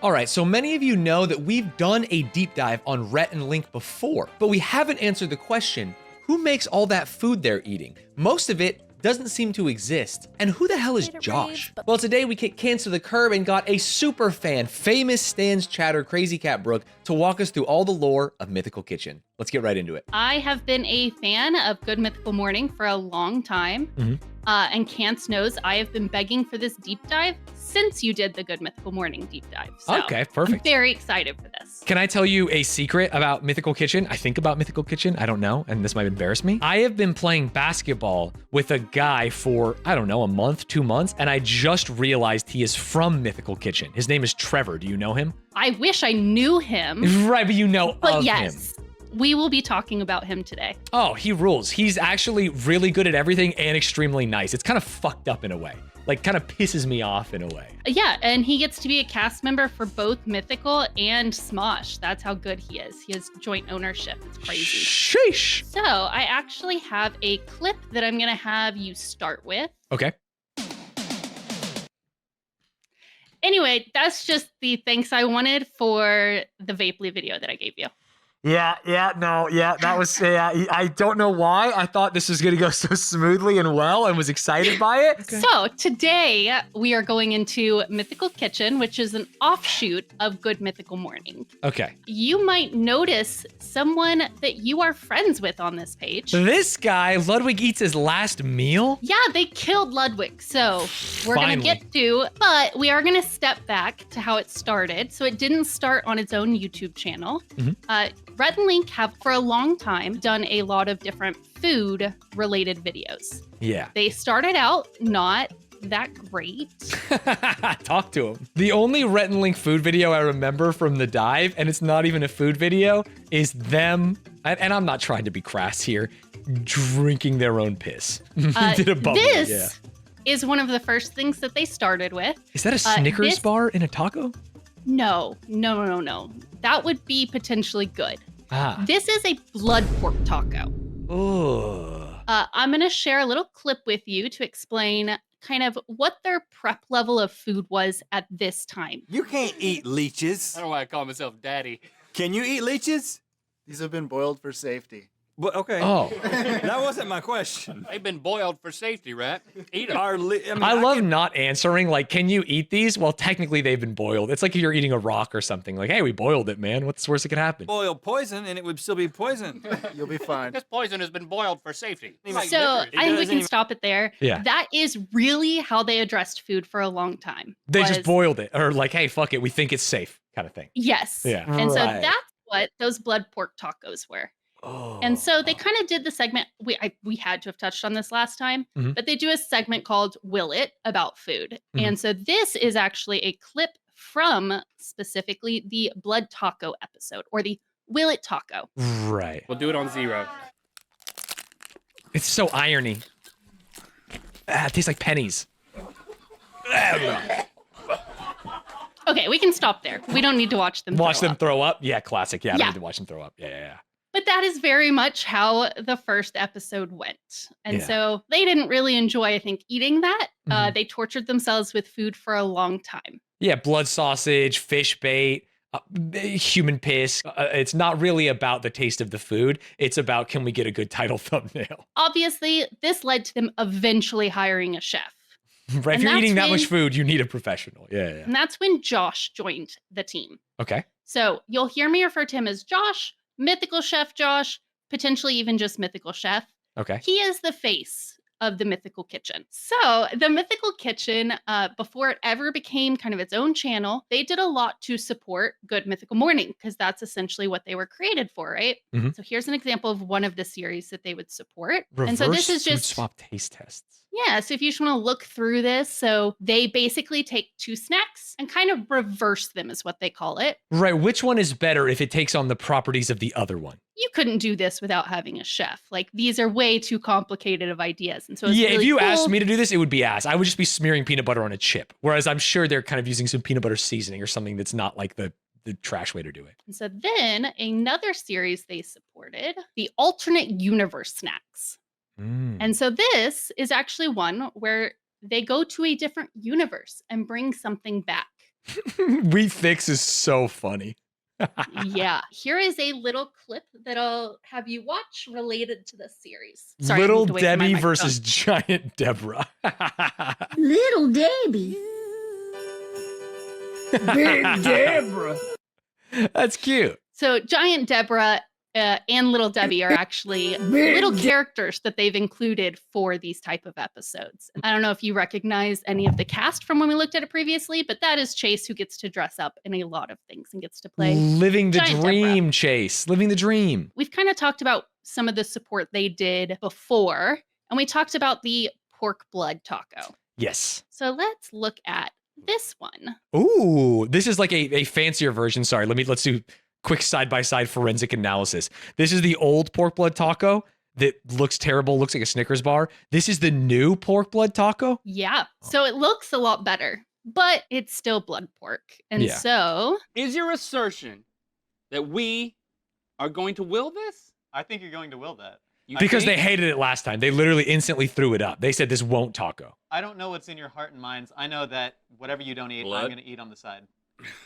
All right, so many of you know that we've done a deep dive on Rhett and Link before, but we haven't answered the question, who makes all that food they're eating? Most of it doesn't seem to exist. And who the hell is Josh? Well, today we kicked cans to the curb and got a super fan, famous Stanz chatter, Crazy Cat Brooke, to walk us through all the lore of Mythical Kitchen. Let's get right into it. I have been a fan of Good Mythical Morning for a long time. And Cance knows I have been begging for this deep dive since you did the Good Mythical Morning deep dive. So okay, perfect. I'm very excited for this. Can I tell you a secret about Mythical Kitchen? I think about Mythical Kitchen. I don't know, and this might embarrass me. I have been playing basketball with a guy for, I don't know, a month, 2 months, and I just realized he is from Mythical Kitchen. His name is Trevor. Do you know him? I wish I knew him. Right, but you know of yes. him. We will be talking about him today. Oh, he rules. He's actually really good at everything and extremely nice. It's kind of fucked up in a way. Like, kind of pisses me off in a way. Yeah, and he gets to be a cast member for both Mythical and Smosh. That's how good he is. He has joint ownership. It's crazy. Sheesh. So I actually have a clip that I'm going to have you start with. Okay. Anyway, that's just the thanks I wanted for the Vapely video that I gave you. That was, I don't know why. I thought this was going to go so smoothly and well and was excited by it. Okay. So today we are going into Mythical Kitchen, which is an offshoot of Good Mythical Morning. Okay. You might notice someone that you are friends with on this page. This guy, Ludwig eats his last meal? Yeah, they killed Ludwig. So we're going to get to, but we are going to step back to how it started. So it didn't start on its own YouTube channel. Rhett and Link have for a long time done a lot of different food related videos. Yeah. They started out not that great. Talk to him. The only Rhett and Link food video I remember from the dive, and it's not even a food video, is them, and I'm not trying to be crass here, drinking their own piss. Did a bubble. This is one of the first things that they started with. Is that a Snickers bar in a taco? No. That would be potentially good. This is a blood pork taco. I'm going to share a little clip with you to explain kind of what their prep level of food was at this time. You can't eat leeches. I don't know why I call myself daddy. Can you eat leeches? These have been boiled for safety. But okay. Oh. That wasn't my question. They've been boiled for safety, Rat. Eat them. I love not answering, like, can you eat these? Well, technically they've been boiled. It's like if you're eating a rock or something. Like, hey, we boiled it, man. What's the worst that could happen? Boil poison and it would still be poison. You'll be fine. This poison has been boiled for safety. So I think we can stop it there. Yeah. That is really how they addressed food for a long time. They just boiled it. Or like, hey, fuck it. We think it's safe kind of thing. Yes. Yeah. And so that's what those blood pork tacos were. And so they kind of did the segment, we had to have touched on this last time, but they do a segment called Will It about food. And so this is actually a clip from specifically the blood taco episode or the Will It taco. Right. We'll do it on 0. It's so irony. It tastes like pennies. Okay, we can stop there. We don't need to watch them throw up? Yeah, classic. Yeah, I Yeah. need to watch them throw up. Yeah. But that is very much how the first episode went. And so they didn't really enjoy, I think, eating that. They tortured themselves with food for a long time. Yeah, blood sausage, fish bait, human piss. It's not really about the taste of the food. It's about, can we get a good title thumbnail? Obviously, this led to them eventually hiring a chef. Right, if you're eating that much food, you need a professional. Yeah. And that's when Josh joined the team. Okay. So you'll hear me refer to him as Josh, Mythical Chef Josh, potentially even just Mythical Chef. Okay. He is the face of the Mythical Kitchen. So the Mythical Kitchen, before it ever became kind of its own channel, they did a lot to support Good Mythical Morning because that's essentially what they were created for, right? So here's an example of one of the series that they would support. Reverse and so this is food just swap taste tests. Yeah, so if you just want to look through this, so they basically take 2 snacks and kind of reverse them is what they call it. Right, which one is better if it takes on the properties of the other one? You couldn't do this without having a chef. Like, these are way too complicated of ideas. And so it's yeah, really if you cool. asked me to do this, it would be ass. I would just be smearing peanut butter on a chip. Whereas I'm sure they're kind of using some peanut butter seasoning or something that's not like the trash way to do it. And so then another series they supported, the alternate universe snacks. And so this is actually one where they go to a different universe and bring something back. We fix is so funny. Yeah. Here is a little clip that I'll have you watch related to this series. Sorry, I Little moved away from my Debbie microphone. versus Giant Deborah. Little Debbie. Big Deborah. That's cute. So Giant Deborah and Little Debbie are actually little characters that they've included for these type of episodes. I don't know if you recognize any of the cast from when we looked at it previously, but that is Chase, who gets to dress up in a lot of things and gets to play. Living the Giant dream, Deborah. Chase. Living the dream. We've kind of talked about some of the support they did before, and we talked about the pork blood taco. Yes. So let's look at this one. Ooh, this is like a fancier version. Sorry, let's do quick side-by-side forensic analysis. This is the old pork blood taco that looks terrible, looks like a Snickers bar. This is the new pork blood taco. Yeah. So it looks a lot better, but it's still blood pork. And Yeah. so Is your assertion that we are going to will this? I think you're going to will that. You Because they think? hated it last time. They literally instantly threw it up. They said this won't taco. I don't know what's in your heart and minds. I know that whatever you don't eat, Blood? I'm going to eat on the side.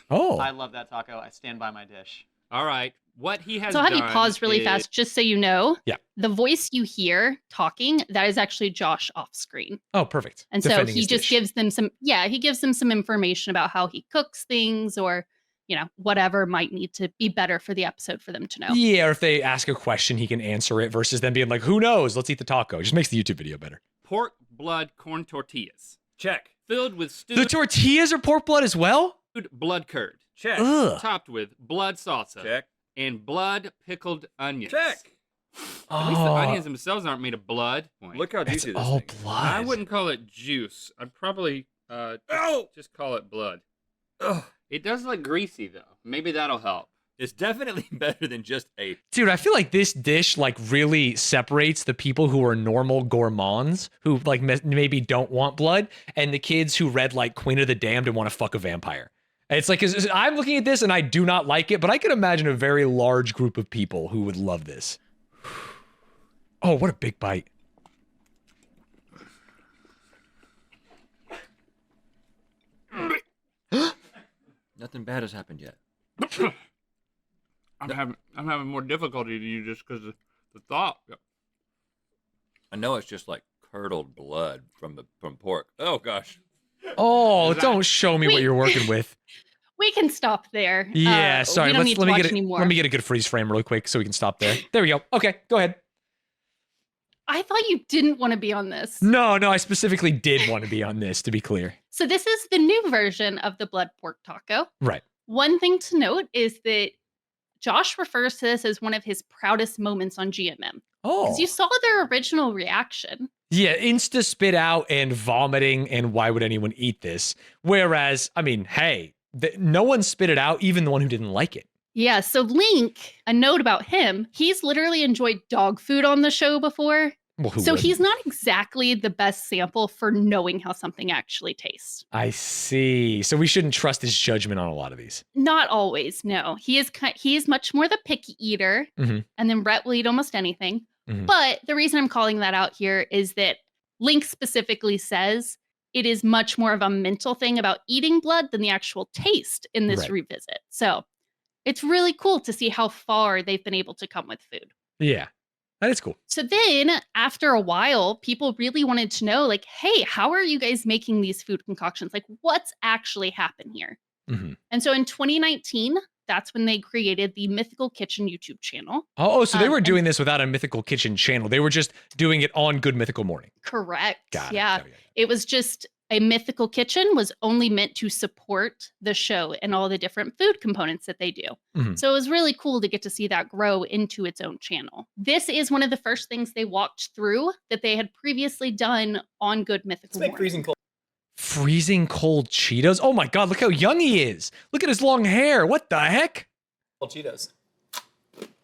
Oh. I love that taco. I stand by my dish. All right. What he has So I'll have you done pause really is- fast, just so you know. Yeah. The voice you hear talking, that is actually Josh off screen. Oh, perfect. And Defending so he his just dish. gives them he gives them some information about how he cooks things, or, whatever might need to be better for the episode for them to know. Yeah, or if they ask a question, he can answer it versus them being like, who knows? Let's eat the taco. It just makes the YouTube video better. pork blood corn tortillas Check. filled with The stewed tortillas are pork blood as well? blood curd, Check. Ugh. topped with blood salsa Check. and blood pickled onions. Check. At least the Oh, onions themselves aren't made of blood. Look how it's juicy this all thing is. blood. I wouldn't call it juice. I'd probably Oh! just call it blood. Ugh. It does look greasy though. Maybe that'll help. It's definitely better than just a. Dude, I feel like this dish like really separates the people who are normal gourmands who like maybe don't want blood and the kids who read like Queen of the Damned and want to fuck a vampire. And it's like 'cause I'm looking at this and I do not like it, but I can imagine a very large group of people who would love this. Oh, what a big bite. Nothing bad has happened yet. I'm having more difficulty than you just because of the thought. I know it's just like curdled blood from pork. Oh gosh. Oh, Is that- don't show me what Wait. you're working with. We can stop there. Yeah, sorry. We don't need to watch let anymore. me get a good freeze frame really quick so we can stop there. There we go. Okay, go ahead. I thought you didn't want to be on this. No, I specifically did want to be on this, to be clear. So this is the new version of the blood pork taco. Right. One thing to note is that Josh refers to this as one of his proudest moments on GMM. Oh. Because you saw their original reaction. Yeah, insta spit out and vomiting, and why would anyone eat this? Whereas, I mean, hey, no one spit it out, even the one who didn't like it. Yeah, so Link, a note about him, he's literally enjoyed dog food on the show before. Well, who So wouldn't? he's not exactly the best sample for knowing how something actually tastes. I see. So we shouldn't trust his judgment on a lot of these. Not always, no. He is much more the picky eater, Mhm. and then Rhett will eat almost anything. Mhm. But the reason I'm calling that out here is that Link specifically says it is much more of a mental thing about eating blood than the actual taste in this Right. revisit. So it's really cool to see how far they've been able to come with food. Yeah, that is cool. So then, after a while, people really wanted to know, like, hey, how are you guys making these food concoctions? Like, what's actually happened here? Mhm. And so in 2019, that's when they created the Mythical Kitchen YouTube channel. Oh, so they were and- doing this without a Mythical Kitchen channel. They were just doing it on Good Mythical Morning. Correct. Got it. Yeah. Got it. It was just a Mythical Kitchen was only meant to support the show and all the different food components that they do. Mhm. So it was really cool to get to see that grow into its own channel. This is one of the first things they walked through that they had previously done on Good Mythical Morning. Freezing cold Cheetos? Oh my God, look how young he is. Look at his long hair. What the heck? Cheetos.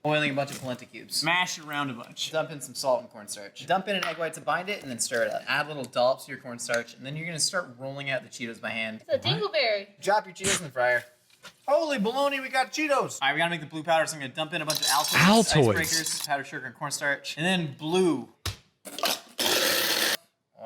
Boiling a bunch of polenta cubes. Smash it around a bunch. Dump in some salt and cornstarch. Dump in an egg white to bind it, and then stir it up. Add little dollops to your cornstarch, and then you're gonna start rolling out the Cheetos by hand. It's a dingleberry. Drop your Cheetos in the fryer. Holy baloney, we got Cheetos! Alright, we gotta make the blue powder, so I'm gonna dump in a bunch of Altoids, Altoids. icebreakers, powdered sugar, and cornstarch. And then blue.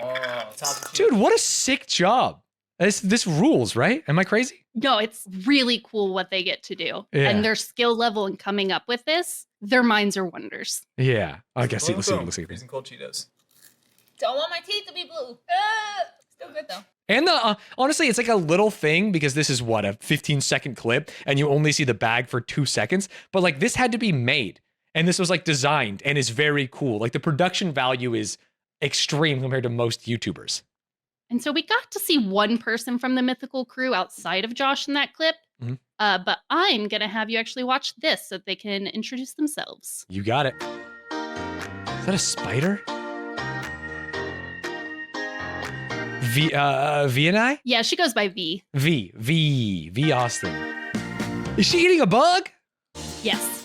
Oh, top of Dude, what a sick job. This rules, right? Am I crazy? No, it's really cool what they get to do. Yeah. And their skill level in coming up with this, their minds are wonders. Yeah. I guess let's see what it Boom. looks like. Freezing cold Cheetos. Don't want my teeth to be blue. Still good though. And honestly, it's like a little thing because this is what, a 15-second clip and you only see the bag for 2 seconds. But like this had to be made and this was like designed and is very cool. Like the production value is extreme compared to most YouTubers. And so we got to see one person from the mythical crew outside of Josh in that clip. Mhm. But I'm going to have you actually watch this so they can introduce themselves. You got it. Is that a spider? V and I? Yeah, she goes by V. V Austin. Is she eating a bug? Yes.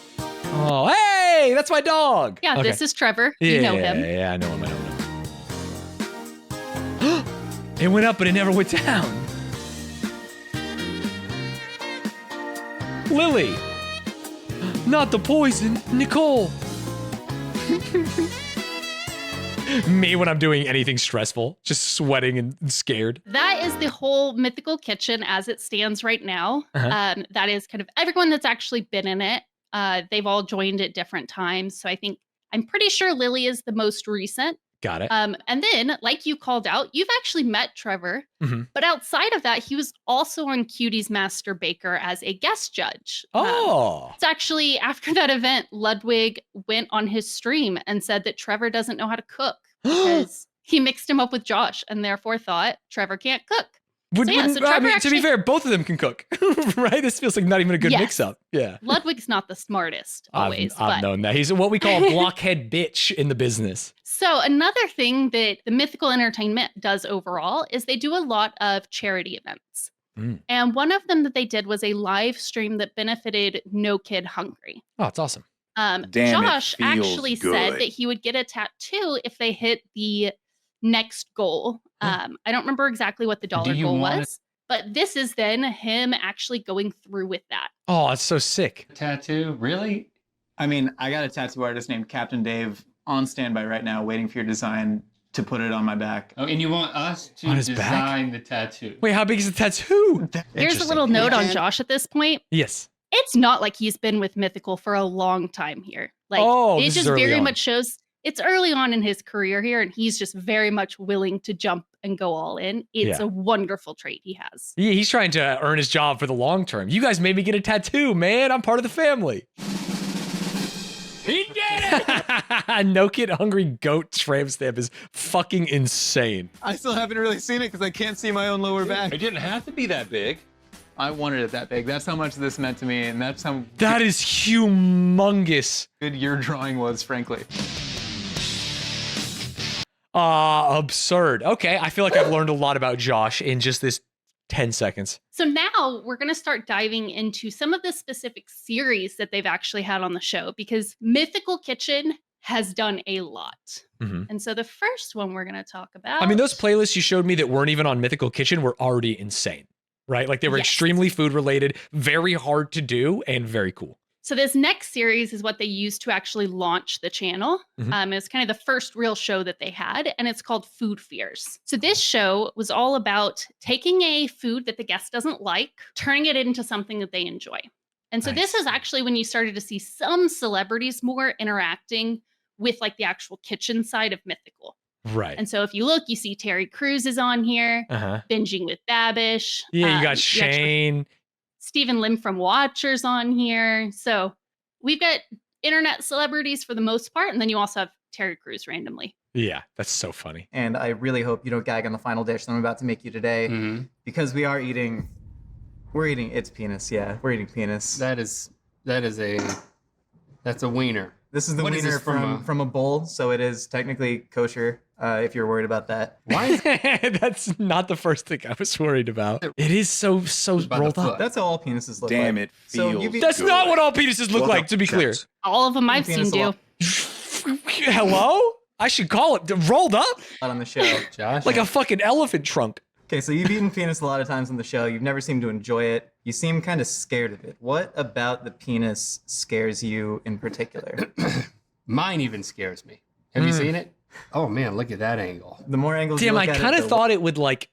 Oh, hey, that's my dog. Yeah, Okay. this is Trevor. Yeah, You know him. Yeah, I know him. It went up, but it never went down. Lily. Not the poison. Nicole. Me when I'm doing anything stressful, just sweating and scared. That is the whole mythical kitchen as it stands right now. Uh-huh. That is kind of everyone that's actually been in it. They've all joined at different times. So I'm pretty sure Lily is the most recent. Got it. And then, like you called out, you've actually met Trevor. Mhm. But outside of that, he was also on Cutie's Master Baker as a guest judge. Oh. It's actually after that event, Ludwig went on his stream and said that Trevor doesn't know how to cook because he mixed him up with Josh and therefore thought Trevor can't cook. So I mean, Trevor to be actually- fair, both of them can cook, right? This feels like not even a good Yes. mix-up. Yeah. Ludwig's not the smartest always. I've but known that. He's what we call a blockhead bitch in the business. So another thing that the Mythical Entertainment does overall is they do a lot of charity events. Mm. And one of them that they did was a live stream that benefited No Kid Hungry. Oh, it's awesome. Damn, it Josh feels actually said good. that he would get a tattoo if they hit the next goal. I don't remember exactly what the dollar you goal want was, but this is then him actually going through with that. Oh, it's so sick. Tattoo? Really? I mean, I got a tattoo artist named Captain Dave on standby right now, waiting for your design to put it on my back. Oh, and you want us to On his back? design the tattoo? Wait, how big is the tattoo? Here's a little note on Josh at this point. Yes. It's not like he's been with Mythical for a long time here. Like Oh, it this is just early very on. much shows it's early on in his career here, and he's just very much willing to jump and go all in. It's Yeah. a wonderful trait he has. He's trying to earn his job for the long term. You guys made me get a tattoo, man. I'm part of the family. He did it! No Kid Hungry goat tramp stamp is fucking insane. I still haven't really seen it because I can't see my own lower back. It didn't have to be that big. I wanted it that big. That's how much this meant to me, and that's how That is humongous. good your drawing was, frankly. Absurd. Okay, I feel like I've learned a lot about Josh in just this 10 seconds. So now we're going to start diving into some of the specific series that they've actually had on the show because Mythical Kitchen has done a lot. Mhm. And so the first one we're going to talk about. I mean, those playlists you showed me that weren't even on Mythical Kitchen were already insane, right? Like they were Yes. extremely food related, very hard to do, and very cool. So this next series is what they used to actually launch the channel. Mhm. It's kind of the first real show that they had, and it's called Food Fears. So this show was all about taking a food that the guest doesn't like, turning it into something that they enjoy. And so this Nice. is actually when you started to see some celebrities more interacting with like the actual kitchen side of Mythical. Right. And so if you look, you see Terry Crews is on here, Uh-huh. Binging with Babish. Yeah, you got you actually- Shane. Stephen Lim from Watchers on here. So we've got internet celebrities for the most part, and then you also have Terry Crews randomly. Yeah, that's so funny. And I really hope you don't gag on the final dish that I'm about to make you today, Mm-hmm. because we're eating its penis. Yeah, we're eating penis. That's a wiener. This is the What is wiener this from, from a bowl, so it is technically kosher. If you're worried about that. Why? That's not the first thing I was worried about. It is so By the rolled up. foot. That's how all penises look. Damn, like. it feels you've That's good. not what all penises look Well like, done, to be clear. chaps. All of them I've Penis seen a do. lot. Hello? I should call it rolled up on the show. Josh? like a fucking elephant trunk. Okay, so you've eaten penis a lot of times on the show. You've never seemed to enjoy it. You seem kind of scared of it. What about the penis scares you in particular? Mine even scares me. Have you seen it? Oh man, look at that angle. The more angles you Damn, look I at it, kind of the- thought it would like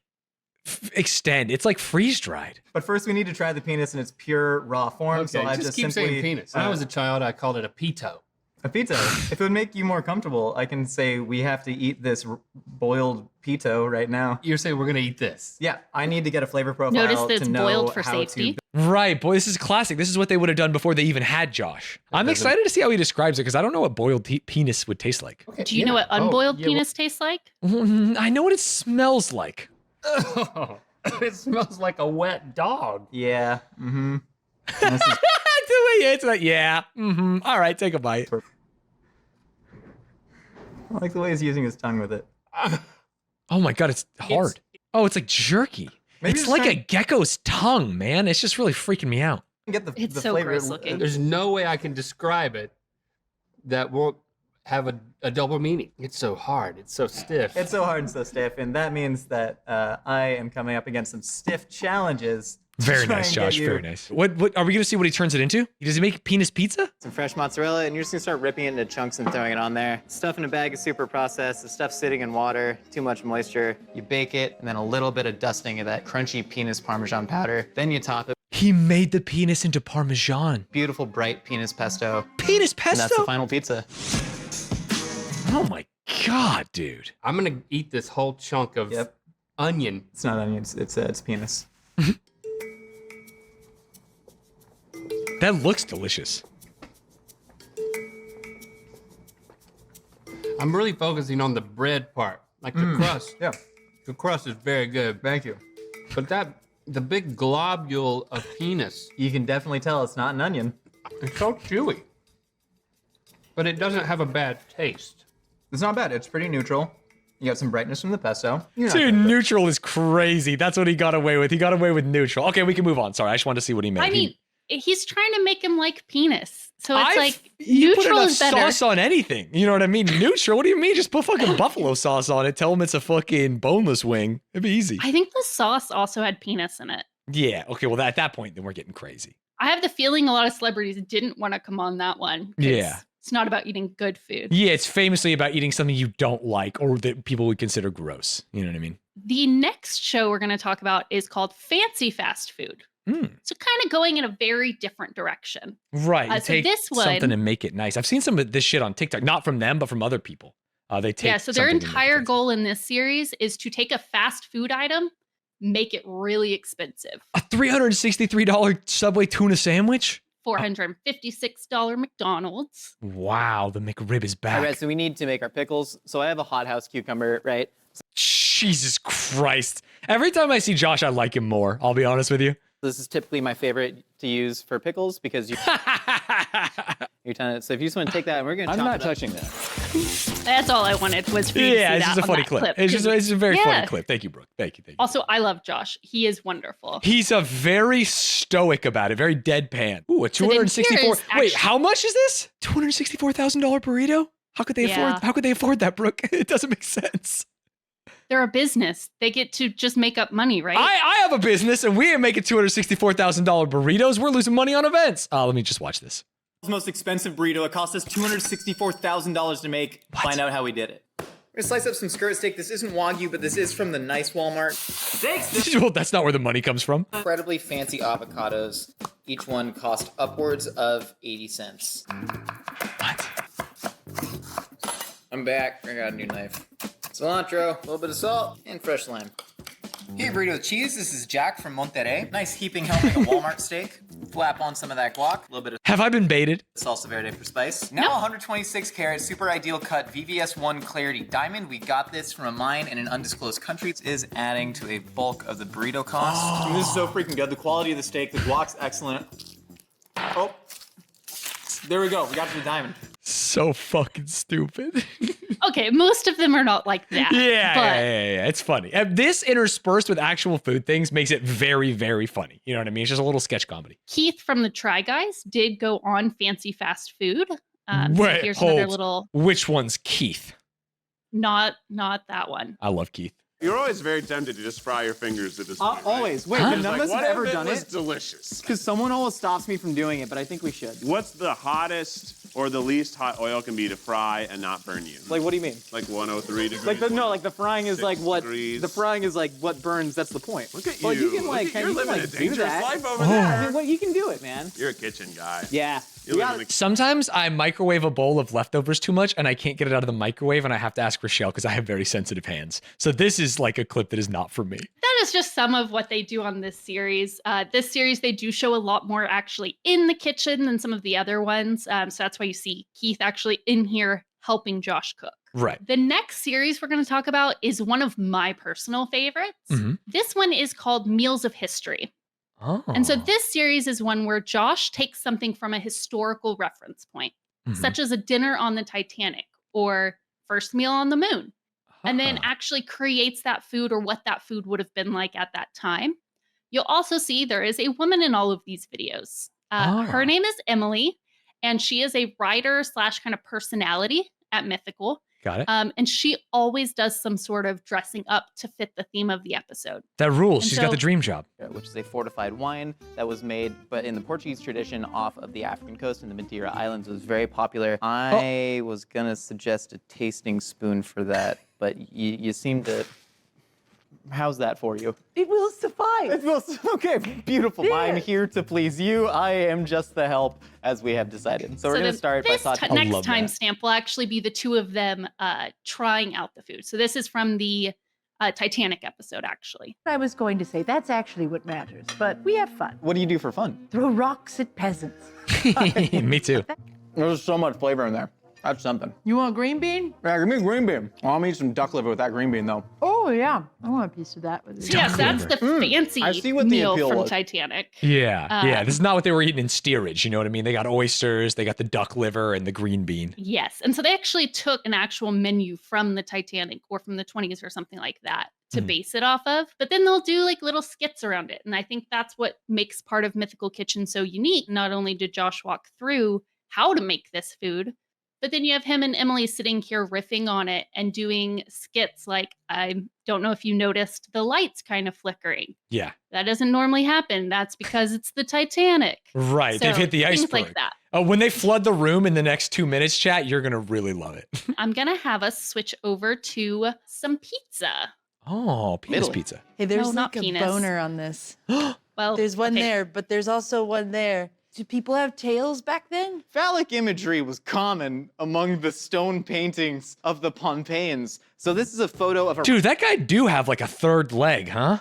extend. It's like freeze dried. But first, we need to try the penis in its pure raw form. So Okay, I just just keep simply, saying penis. When I was a child, I called it a pito. a pito. If it would make you more comfortable, I can say we have to eat this boiled pito right now. You're saying we're gonna eat this? Yeah, I need to get a flavor profile Notice that it's to know boiled for how safety. to. Right, boy, this is classic. This is what they would have done before they even had Josh. I'm excited to see how he describes it because I don't know what boiled penis would taste like. Okay, Do you know what unboiled penis tastes like? I know what it smells like. Oh, it smells like a wet dog. Yeah. Mm-hmm. The way you answer that, yeah. All right, take a bite. I like the way he's using his tongue with it. Oh my god, it's hard. It's like jerky. Maybe It's just like try- a gecko's tongue, man. It's just really freaking me out. Get the, It's the so flavor. gross looking. There's no way I can describe it that won't have a double meaning. It's so hard. It's so stiff. It's so hard and so stiff, and that means that I am coming up against some stiff challenges. to Very try nice, and get Josh. you Very nice. What are we gonna see what he turns it into? Does he make penis pizza? Some fresh mozzarella, and you're just gonna start ripping it into chunks and throwing it on there. Stuff in a bag is super processed. The stuff's sitting in water, too much moisture. You bake it, and then a little bit of dusting of that crunchy penis Parmesan powder. Then you top it. He made the penis into Parmesan. Beautiful, bright penis pesto. Penis And that's the pesto? final pizza. Oh my god, dude. I'm gonna eat this whole chunk of Yep. onion. It's not onion, it's penis. That looks delicious. I'm really focusing on the bread part, like the crust. Yeah. The crust is very good. Thank you. But the big globule of penis, You can definitely tell it's not an onion. it's so chewy. But it doesn't have a bad taste. It's not bad. It's pretty neutral. You got some brightness from the pesto. You're not Dude, gonna- neutral is crazy. That's what he got away with. He got away with neutral. Okay, we can move on. Sorry, I just wanted to see what he meant. I mean, he's trying to make him like penis. So it's like you put neutral enough is better. sauce on anything. You know what I mean? Neutral. What do you mean? Just put fucking buffalo sauce on it. Tell him it's a fucking boneless wing. It'd be easy. I think the sauce also had penis in it. Yeah. Okay. Well, at that point, then we're getting crazy. I have the feeling a lot of celebrities didn't want to come on that one. 'Cause Yeah. It's not about eating good food. Yeah, it's famously about eating something you don't like or that people would consider gross. You know what I mean? The next show we're going to talk about is called Fancy Fast Food. So kind of going in a very different direction. Right. You So take this one- something and make it nice. I've seen some of this shit on TikTok, not from them, but from other people. They take Yeah, so their something and make it entire fancy. goal in this series is to take a fast food item, make it really expensive. A $363 Subway tuna sandwich? $456 McDonald's. Wow, the McRib is back. All right, so we need to make our pickles. So I have a hothouse cucumber, right? Jesus Christ. Every time I see Josh, I like him more. I'll be honest with you. This is typically my favorite to use for pickles because you're telling it. So if you just want to take that, and we're going to. I'm chop not it up. touching that. That's all I wanted was for you to see Yeah, it's that just a on funny that clip. clip. It's just a very Yeah. funny clip. Thank you, Brooke. Thank you. Also, I love Josh. He is wonderful. He's a very stoic about it, very deadpan. Ooh, a So then 264. here's Wait, actu- how much is this? $264,000 burrito? How could they Yeah. afford? How could they afford that, Brooke? It doesn't make sense. They're a business. They get to just make up money, right? I have a business, and we ain't making $264,000 burritos. We're losing money on events. Let me just watch this. Most expensive burrito. It cost us $264,000 to make. Find out how we did it. We're gonna slice up some skirt steak. This isn't Wagyu, but this is from the nice Walmart. Steaks. Well, that's not where the money comes from. Incredibly fancy avocados. Each one cost upwards of 80 cents. What? I'm back. I got a new knife. Cilantro, a little bit of salt, and fresh lime. Here, burrito with cheese. This is Jack from Monterrey. Nice heaping helping of Walmart steak. Flap on some of that guac. A little bit of Have I been baited? salsa verde for spice. Now 126 carat, super ideal cut VVS1 Clarity Diamond. We got this from a mine in an undisclosed country. It is adding to a bulk of the burrito cost. This is so freaking good. The quality of the steak, the guac's excellent. Oh, there we go. We got to the diamond. So fucking stupid. Okay, most of them are not like that. Yeah. It's funny. And this interspersed with actual food things makes it very, very funny. You know what I mean? It's just a little sketch comedy. Keith from the Try Guys did go on Fancy Fast Food. So Wait, here's another hold. little, Which one's Keith? not that one. I love Keith. You're always very tempted to just fry your fingers at this point, right? Always. Wait, It's but none of us have what ever if done was it? delicious. Because someone always stops me from doing it, but I think we should. What's the hottest or the least hot oil can be to fry and not burn you? Like, what do you mean? Like 103 degrees. Like the frying is 6 like what degrees. the frying is like what burns. That's the point. Look at Well, you. you can like You're you living can, a like, do dangerous that. life over I there. mean, what you can do it, man. You're a kitchen guy. Yeah. You live in the Sometimes I microwave a bowl of leftovers too much and I can't get it out of the microwave and I have to ask Rochelle because I have very sensitive hands. So this is like a clip that is not for me. That is just some of what they do on this series. This series, they do show a lot more actually in the kitchen than some of the other ones. So that's why you see Keith actually in here helping Josh cook. Right. The next series we're going to talk about is one of my personal favorites. This one is called Meals of History. Oh. And so this series is one where Josh takes something from a historical reference point, such as a dinner on the Titanic or first meal on the moon, and then actually creates that food or what that food would have been like at that time. You'll also see there is a woman in all of these videos. Her name is Emily, and she is a writer / kind of personality at Mythical. Got it. And she always does some sort of dressing up to fit the theme of the episode. That rules. And She's got the dream job. Which is a fortified wine that was made, but in the Portuguese tradition, off of the African coast in the Madeira Islands. It was very popular. I was gonna suggest a tasting spoon for that, but you seem to. How's that for you? It will suffice. It will. Okay, beautiful. Yeah. I'm here to please you. I am just the help, as we have decided. So we're gonna start by this talking. next timestamp will actually be the two of them trying out the food. So this is from the Titanic episode, actually. I was going to say that's actually what matters, but we have fun. What do you do for fun? Throw rocks at peasants. Me too. There's so much flavor in there. That's something. You want green bean? Yeah, give me a green bean. I want me some duck liver with that green bean, though. Oh yeah, I want a piece of that with it. Yes, that's the fancy I see what the meal appeal from was. Titanic. Yeah. This is not what they were eating in steerage. You know what I mean? They got oysters, they got the duck liver and the green bean. Yes, and so they actually took an actual menu from the Titanic or from the 20s or something like that to base it off of. But then they'll do like little skits around it. And I think that's what makes part of Mythical Kitchen so unique. Not only did Josh walk through how to make this food, but then you have him and Emily sitting here riffing on it and doing skits like, I don't know if you noticed the lights kind of flickering. Yeah. That doesn't normally happen. That's because it's the Titanic. Right. So, They've hit the things iceberg. like that. Oh, when they flood the room in the next 2 minutes, chat, you're going to really love it. I'm going to have us switch over to some pizza. Oh, penis pizza. Hey, there's No, not like a penis. boner on this. Well, There's one okay. there, but there's also one there. Do people have tails back then? Phallic imagery was common among the stone paintings of the Pompeians. So this is a photo of a... Dude, that guy do have like a third leg, huh?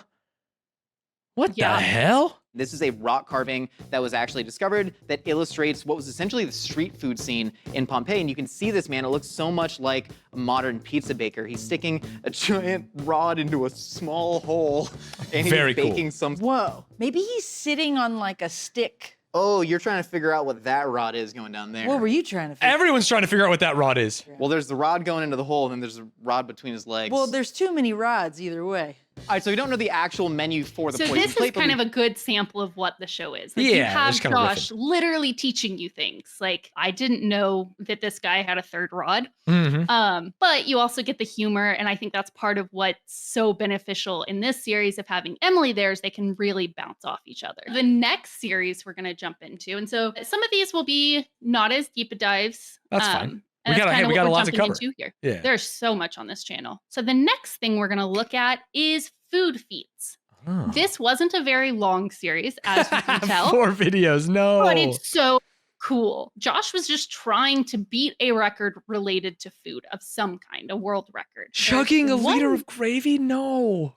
What the hell? This is a rock carving that was actually discovered that illustrates what was essentially the street food scene in Pompeii. And you can see this man, it looks so much like a modern pizza baker. He's sticking a giant rod into a small hole and Very he's cool. baking some... Whoa. Maybe he's sitting on like a stick. Oh, you're trying to figure out what that rod is going down there. What were you trying to figure Everyone's trying to figure out what that rod is. Well, there's the rod going into the hole, and then there's a rod between his legs. Well, there's too many rods either way. All right, so we don't know the actual menu for the So poison this plate, is but kind we- of a good sample of what the show is. Like you Yeah, have just kinda Josh literally teaching you things. Like I didn't know that this guy had a third rod. But you also get the humor, and I think that's part of what's so beneficial in this series of having Emily there is they can really bounce off each other. The next series we're going to jump into, and so some of these will be not as deep a dives. That's fine. And We that's got kind of what a we're lot to jumping cover. into here. Yeah. There's so much on this channel. So the next thing we're going to look at is food feats. Oh. This wasn't a very long series, as you can tell. 4 videos, no. But it's so cool. Josh was just trying to beat a record related to food of some kind, a world record. Chugging a There's liter one- of gravy? No.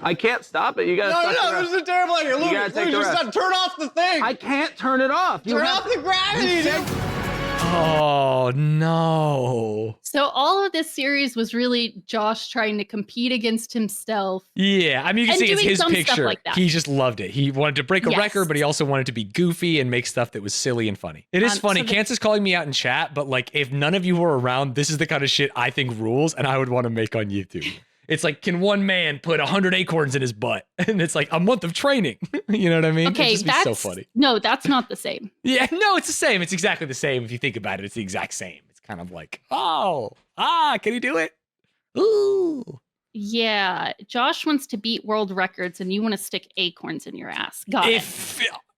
I can't stop it. You gotta. This is a terrible idea. Luke, gotta take the just rest. turn off the thing. I can't turn it off. You Turn have- off the gravity, dude. Oh, no. So all of this series was really Josh trying to compete against himself. Yeah, I mean, you can And see it's doing his some stuff picture. like that. He just loved it. He wanted to break a Yes. record, but he also wanted to be goofy and make stuff that was silly and funny. It is funny. so the- Kansas calling me out in chat, but like, if none of you were around, this is the kind of shit I think rules and I would want to make on YouTube. It's like, can one man put 100 acorns in his butt? And it's like a month of training. You know what I mean? Okay, It'd just be that's so funny. No, that's not the same. Yeah, no, it's the same. It's exactly the same. If you think about it, it's the exact same. It's kind of like, can he do it? Ooh. Yeah, Josh wants to beat world records and you want to stick acorns in your ass. Got it.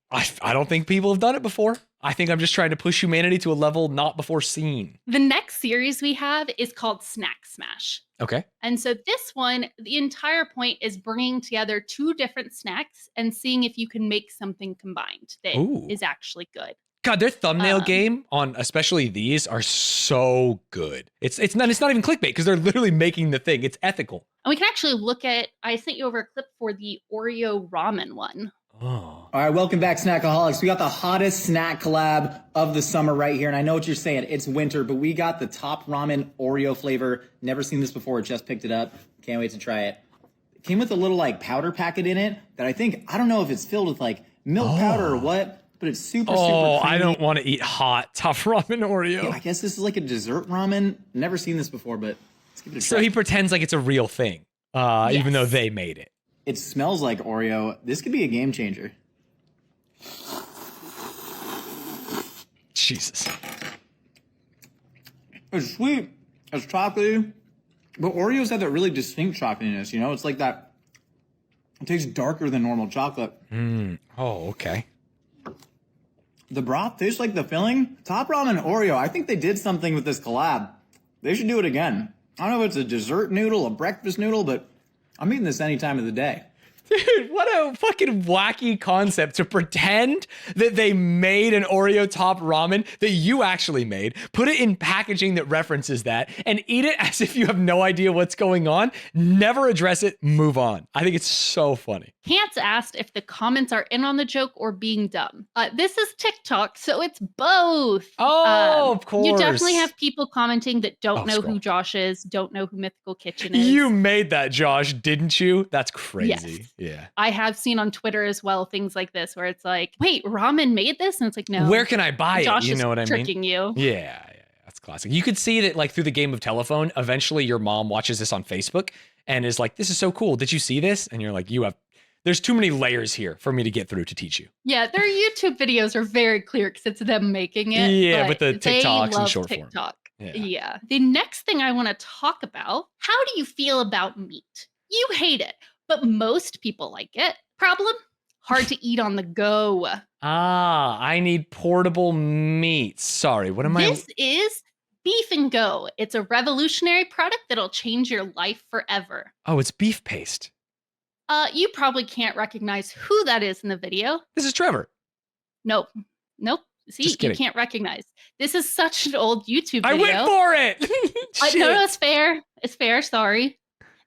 I don't think people have done it before. I think I'm just trying to push humanity to a level not before seen. The next series we have is called Snack Smash. Okay. And so this one, the entire point is bringing together 2 different snacks and seeing if you can make something combined that is actually good. God, their thumbnail game on especially these are so good. It's not even clickbait because they're literally making the thing. It's ethical. And we can actually look at, I sent you over a clip for the Oreo ramen one. All right, welcome back, Snackaholics. We got the hottest snack collab of the summer right here. And I know what you're saying. It's winter, but we got the top ramen Oreo flavor. Never seen this before. Just picked it up. Can't wait to try it. It came with a little like powder packet in it that I don't know if it's filled with like milk powder or what, but it's super creamy. I don't want to eat hot top ramen Oreo. Yeah, I guess this is like a dessert ramen. Never seen this before, but let's give it a try. So he pretends like it's a real thing, even though they made it. It smells like Oreo. This could be a game changer. Jesus. It's sweet. It's chocolatey. But Oreos have that really distinct chocolatiness, you know? It's like that. It tastes darker than normal chocolate. Oh, okay. The broth tastes like the filling. Top Ramen Oreo. I think they did something with this collab. They should do it again. I don't know if it's a dessert noodle, a breakfast noodle, but I'm eating this any time of the day. Dude, what a fucking wacky concept to pretend that they made an Oreo top ramen that you actually made, put it in packaging that references that, and eat it as if you have no idea what's going on, never address it, move on. I think it's so funny. Pants asked if the comments are in on the joke or being dumb. This is TikTok, so it's both. Oh, of course. You definitely have people commenting that don't know who Josh is, don't know who Mythical Kitchen is. You made that, Josh, didn't you? That's crazy. Yes. Yeah. I have seen on Twitter as well things like this where it's like, wait, ramen made this? And it's like, no. Where can I buy Josh it? You know what I mean? tricking you. Yeah, that's classic. You could see that like through the game of telephone, eventually your mom watches this on Facebook and is like, this is so cool. Did you see this? And you're like, there's too many layers here for me to get through to teach you. Yeah, their YouTube videos are very clear because it's them making it. Yeah, with the they TikToks love and short TikTok. form. Yeah. The next thing I want to talk about, how do you feel about meat? You hate it, but most people like it. Problem? Hard to eat on the go. I need portable meat. Sorry, what am I? This is Beef and Go. It's a revolutionary product that'll change your life forever. Oh, it's beef paste. You probably can't recognize who that is in the video. This is Trevor. Nope. See, you can't recognize. This is such an old YouTube video. I went for it. No, it's fair. It's fair. Sorry.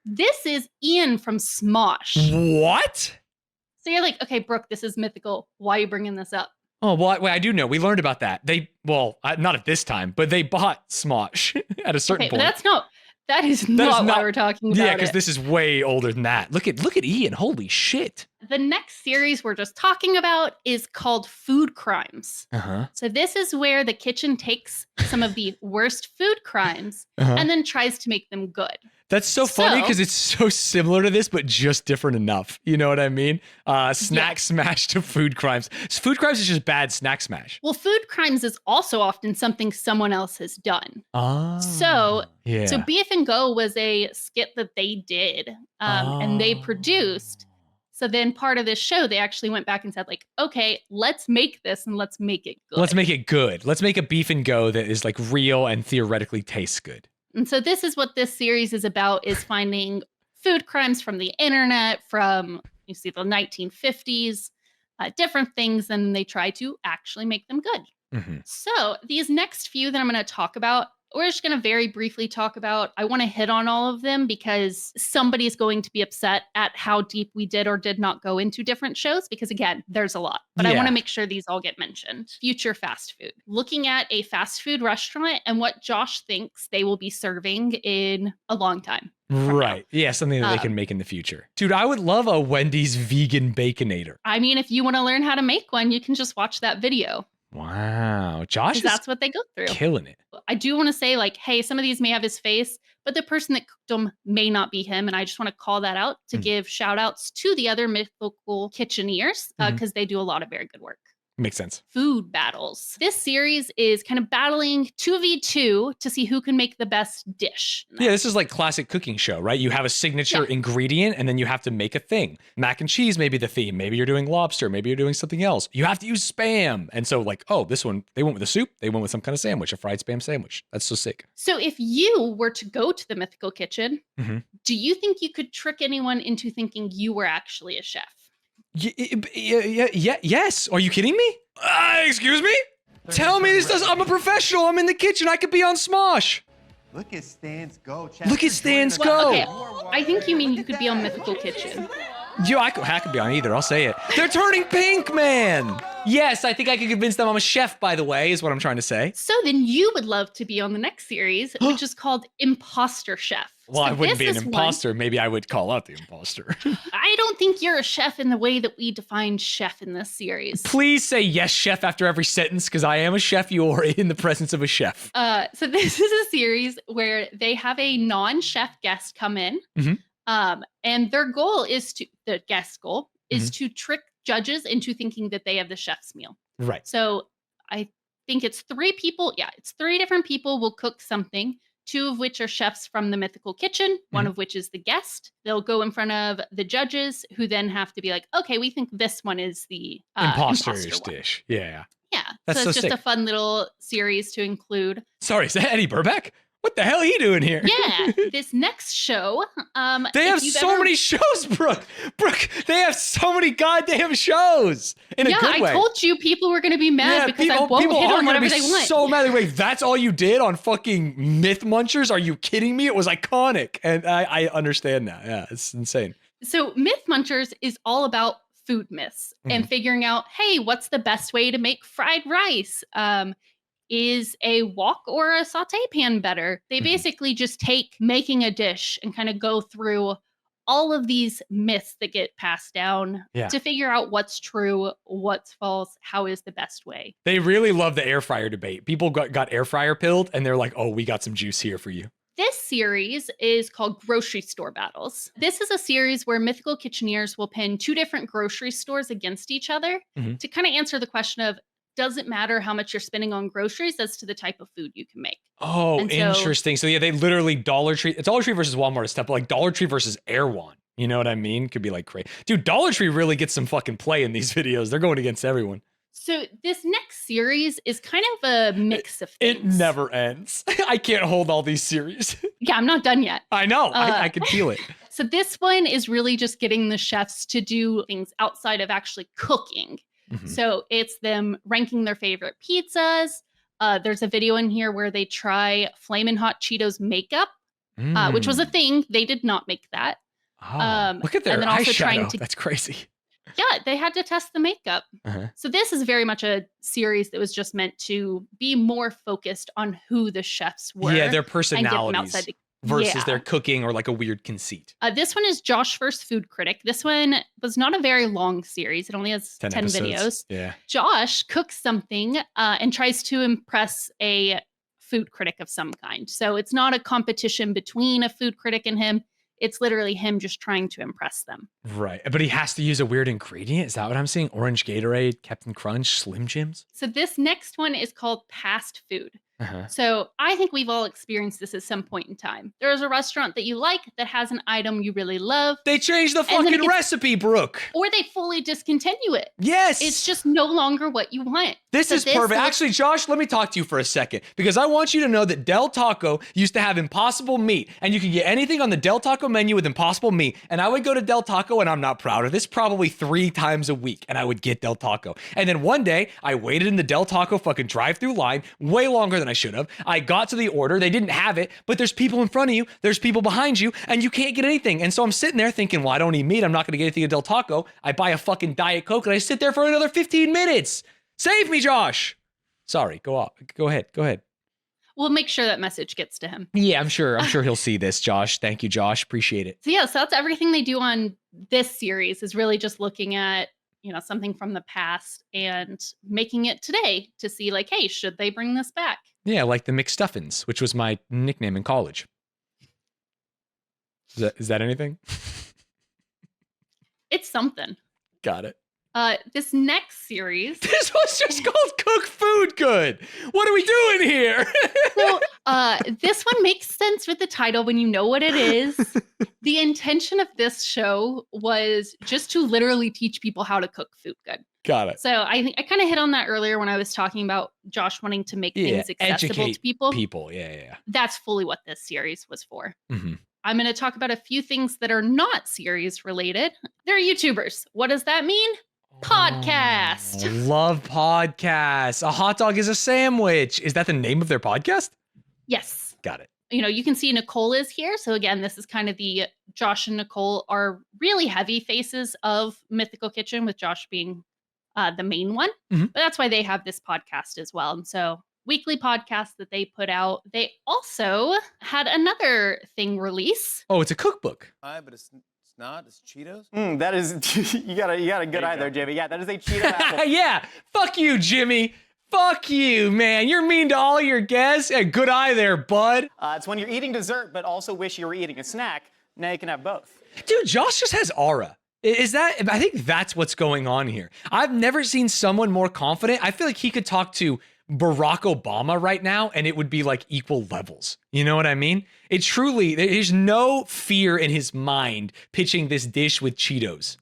This is Ian from Smosh. What? So you're like, okay, Brooke, this is mythical. Why are you bringing this up? Oh, well, I do know. We learned about that. Not at this time, but they bought Smosh at a certain point. But that is not why we're talking about. Yeah, because this is way older than that. Look at Ian. Holy shit. The next series we're just talking about is called Food Crimes. So this is where the kitchen takes some of the worst food crimes and then tries to make them good. That's so funny because it's so similar to this, but just different enough. You know what I mean? Snack Smash to Food Crimes. Food Crimes is just bad Snack Smash. Well, Food Crimes is also often something someone else has done. So Beef and Go was a skit that they did and they produced. So then part of this show, they actually went back and said like, okay, let's make this and let's make it good. Let's make it good. Let's make a Beef and Go that is like real and theoretically tastes good. And so this is what this series is about, is finding food crimes from the internet, from, you see, the 1950s, different things, and they try to actually make them good. So these next few that I'm going to talk about, we're just going to very briefly talk about. I want to hit on all of them because somebody's going to be upset at how deep we did or did not go into different shows because, again, there's a lot. But I want to make sure these all get mentioned. Future fast food. Looking at a fast food restaurant and what Josh thinks they will be serving in a long time. Right. Yeah, something that they can make in the future. Dude, I would love a Wendy's vegan Baconator. I mean, if you want to learn how to make one, you can just watch that video. Wow. Josh is that's what they go through. Killing it. I do want to say like, hey, some of these may have his face, but the person that cooked them may not be him. And I just want to call that out to give shout outs to the other mythical kitcheneers because they do a lot of very good work. Makes sense. Food battles. This series is kind of battling 2v2 to see who can make the best dish. Yeah, this is like classic cooking show, right? You have a signature ingredient and then you have to make a thing. Mac and cheese may be the theme. Maybe you're doing lobster. Maybe you're doing something else. You have to use Spam. And so like, oh, this one, they went with a soup. They went with some kind of sandwich, a fried Spam sandwich. That's so sick. So if you were to go to the Mythical Kitchen, Mm-hmm. do you think you could trick anyone into thinking you were actually a chef? Yes. Are you kidding me? Excuse me? Tell me this does. I'm a professional. I'm in the kitchen. I could be on Smosh. Look at Stanz go. Look at Stanz go. Well, okay, I think you mean you could be on Mythical Kitchen. Yeah, I could be on either. I'll say it. They're turning pink, man. Yes, I think I could convince them I'm a chef, by the way, is what I'm trying to say. So then you would love to be on the next series, which is called Imposter Chef. Well, So I wouldn't be an this is imposter. Maybe I would call out the imposter. I don't think you're a chef in the way that we define chef in this series. Please say yes, chef, after every sentence, because I am a chef. You are in the presence of a chef. So this is a series where they have a non-chef guest come in, and their goal is the guest's goal is to trick judges into thinking that they have the chef's meal. Right. So I think it's 3 people. Yeah, it's 3 different people will cook something. 2 of which are chefs from the Mythical Kitchen, 1 of which is the guest. They'll go in front of the judges, who then have to be like, okay, we think this one is the Imposter's imposter one. dish. Yeah. Yeah. That's so it's so just sick. a fun little series to include. Sorry, is that Eddie Burbeck? What the hell are you doing here? Yeah. This next show. They have so many shows, Brooke. Brooke, they have so many goddamn shows in a good way. I told you people were going to be mad because I won't hit on whatever they want. So mad. They're like, that's all you did on fucking Myth Munchers? Are you kidding me? It was iconic. And I understand now. Yeah, it's insane. So Myth Munchers is all about food myths and figuring out, hey, what's the best way to make fried rice? Is a wok or a saute pan better? They basically just take making a dish and kind of go through all of these myths that get passed down to figure out what's true, what's false, how is the best way. They really love the air fryer debate. People got air fryer pilled and they're like, oh, we got some juice here for you. This series is called Grocery Store Battles. This is a series where Mythical Kitcheneers will pin 2 different grocery stores against each other to kind of answer the question of, does it matter how much you're spending on groceries as to the type of food you can make? Oh, interesting. So yeah, they literally Dollar Tree versus Walmart is tough, but like Dollar Tree versus Erewhon. You know what I mean? Could be like crazy. Dude, Dollar Tree really gets some fucking play in these videos. They're going against everyone. So this next series is kind of a mix of things. It never ends. I can't hold all these series. Yeah, I'm not done yet. I know. I can feel it. So this one is really just getting the chefs to do things outside of actually cooking. So it's them ranking their favorite pizzas. There's a video in here where they try Flamin' Hot Cheetos makeup, which was a thing. They did not make that. Look at their and then also eyeshadow. That's crazy. Yeah, they had to test the makeup. So this is very much a series that was just meant to be more focused on who the chefs were. Yeah, their and get them personalities outside versus their cooking or like a weird conceit. This one is Josh vs. Food Critic. This one was not a very long series. It only has 10 videos. Yeah. Josh cooks something and tries to impress a food critic of some kind. So it's not a competition between a food critic and him. It's literally him just trying to impress them. Right. But he has to use a weird ingredient. Is that what I'm seeing? Orange Gatorade, Captain Crunch, Slim Jims? So this next one is called Past Food. So I think we've all experienced this at some point in time. There's a restaurant that you like that has an item you really love. They changed the fucking recipe, Brooke. Or they fully discontinue it. Yes. It's just no longer what you want. This is perfect. Actually, Josh, let me talk to you for a second because I want you to know that Del Taco used to have Impossible Meat and you could get anything on the Del Taco menu with Impossible Meat. And I would go to Del Taco, and I'm not proud of this, probably 3 times a week, and I would get Del Taco. And then one day I waited in the Del Taco fucking drive-through line way longer than I should have. I got to the order. They didn't have it, but there's people in front of you. There's people behind you, and you can't get anything. And so I'm sitting there thinking, well, I don't eat meat. I'm not going to get anything at Del Taco. I buy a fucking Diet Coke, and I sit there for another 15 minutes. Save me, Josh. Sorry, go off. Go ahead. We'll make sure that message gets to him. Yeah, I'm sure he'll see this, Josh. Thank you, Josh. Appreciate it. So that's everything they do on this series is really just looking at, something from the past and making it today to see like, hey, should they bring this back? Yeah, like the McStuffins, which was my nickname in college. Is that anything? It's something. Got it. This next series. This was just called Cook Food Good. What are we doing here? So this one makes sense with the title when you know what it is. The intention of this show was just to literally teach people how to cook food good. Got it. So I think I kind of hit on that earlier when I was talking about Josh wanting to make things accessible educate to people. Yeah. That's fully what this series was for. Mm-hmm. I'm going to talk about a few things that are not series related. They're YouTubers. What does that mean? Podcast. Love podcasts. A hot dog is a sandwich. Is that the name of their podcast? Yes. Got it. You know, you can see Nicole is here. So again, this is kind of the Josh and Nicole are really heavy faces of Mythical Kitchen, with Josh being the main one. Mm-hmm. But that's why they have this podcast as well. And so weekly podcast that they put out. They also had another thing release. Oh, it's a cookbook. But it's not. It's Cheetos. That is, you got a good eye there, Jimmy. Yeah, that is a Cheeto apple. Yeah. Fuck you, Jimmy. Fuck you, man. You're mean to all your guests. Yeah, good eye there, bud. It's when you're eating dessert, but also wish you were eating a snack. Now you can have both. Dude, Josh just has aura. Is that, I think that's what's going on here. I've never seen someone more confident. I feel like he could talk to Barack Obama right now and it would be like equal levels. You know what I mean? It truly, there's no fear in his mind pitching this dish with Cheetos.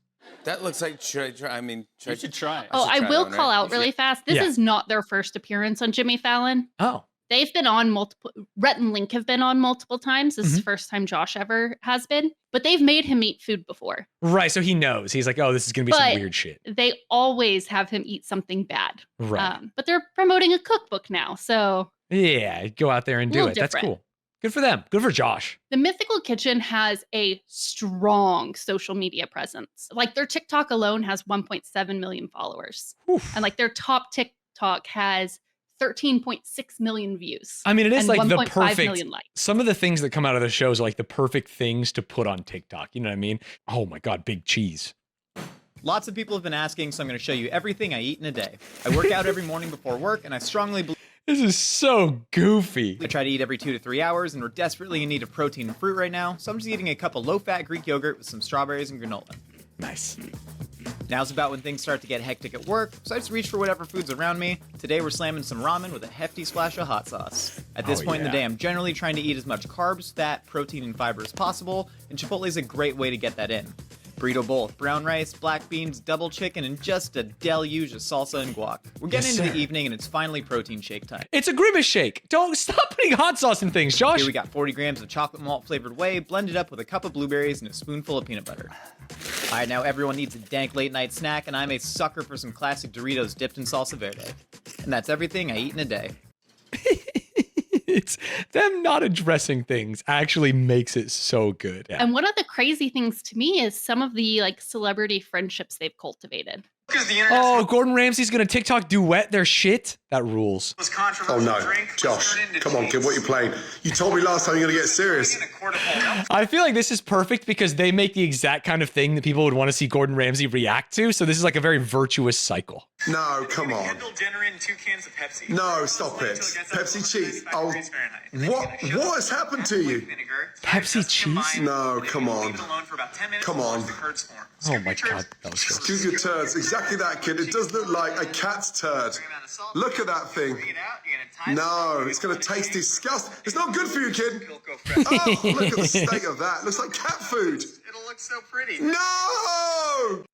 That looks like, should I try? I mean, you should try it. Oh, I will call out really fast. This is not their first appearance on Jimmy Fallon. Oh. They've been on multiple, Rhett and Link have been on multiple times. This is the first time Josh ever has been, but they've made him eat food before. Right, so he knows. He's like, oh, this is going to be some weird shit. They always have him eat something bad. Right. But they're promoting a cookbook now, so. Yeah, go out there and do it. That's cool. Good for them. Good for Josh. The Mythical Kitchen has a strong social media presence. Like their TikTok alone has 1.7 million followers. Oof. And like their top TikTok has 13.6 million views. I mean, it is and like the 1.5 perfect, million likes. some of the things that come out of the shows are like the perfect things to put on TikTok. You know what I mean? Oh my God, big cheese. Lots of people have been asking, so I'm going to show you everything I eat in a day. I work out every morning before work, and I strongly believe this is so goofy. I try to eat every 2 to 3 hours, and we're desperately in need of protein and fruit right now, so I'm just eating a cup of low-fat Greek yogurt with some strawberries and granola. Nice. Now's about when things start to get hectic at work, so I just reach for whatever food's around me. Today we're slamming some ramen with a hefty splash of hot sauce. At this point in the day, I'm generally trying to eat as much carbs, fat, protein, and fiber as possible, and Chipotle is a great way to get that in. Burrito bowl with brown rice, black beans, double chicken, and just a deluge of salsa and guac. We're getting into the evening, and it's finally protein shake time. It's a grimace shake. Don't stop putting hot sauce in things, Josh. Here we got 40 grams of chocolate malt flavored whey, blended up with a cup of blueberries and a spoonful of peanut butter. All right, now everyone needs a dank late night snack, and I'm a sucker for some classic Doritos dipped in salsa verde. And that's everything I eat in a day. It's them not addressing things actually makes it so good. Yeah. And one of the crazy things to me is some of the like celebrity friendships they've cultivated. Oh, Gordon Ramsay's gonna TikTok duet their shit? That rules. Oh no, Josh, come on kid, what are you playing? You told me last time you're gonna get serious. I feel like this is perfect because they make the exact kind of thing that people would want to see Gordon Ramsay react to. So this is like a very virtuous cycle. No, come on. No, stop it. Pepsi cheese. Oh, what has happened to you? Pepsi cheese? No, come on. Come on. Oh my God, that was gross. Excuse your turds. Exactly that, kid. It does look like a cat's turd. Look at that thing. No, it's going to taste disgusting. It's not good for you, kid. Oh, look at the state of that. Looks like cat food. It'll look so pretty. No!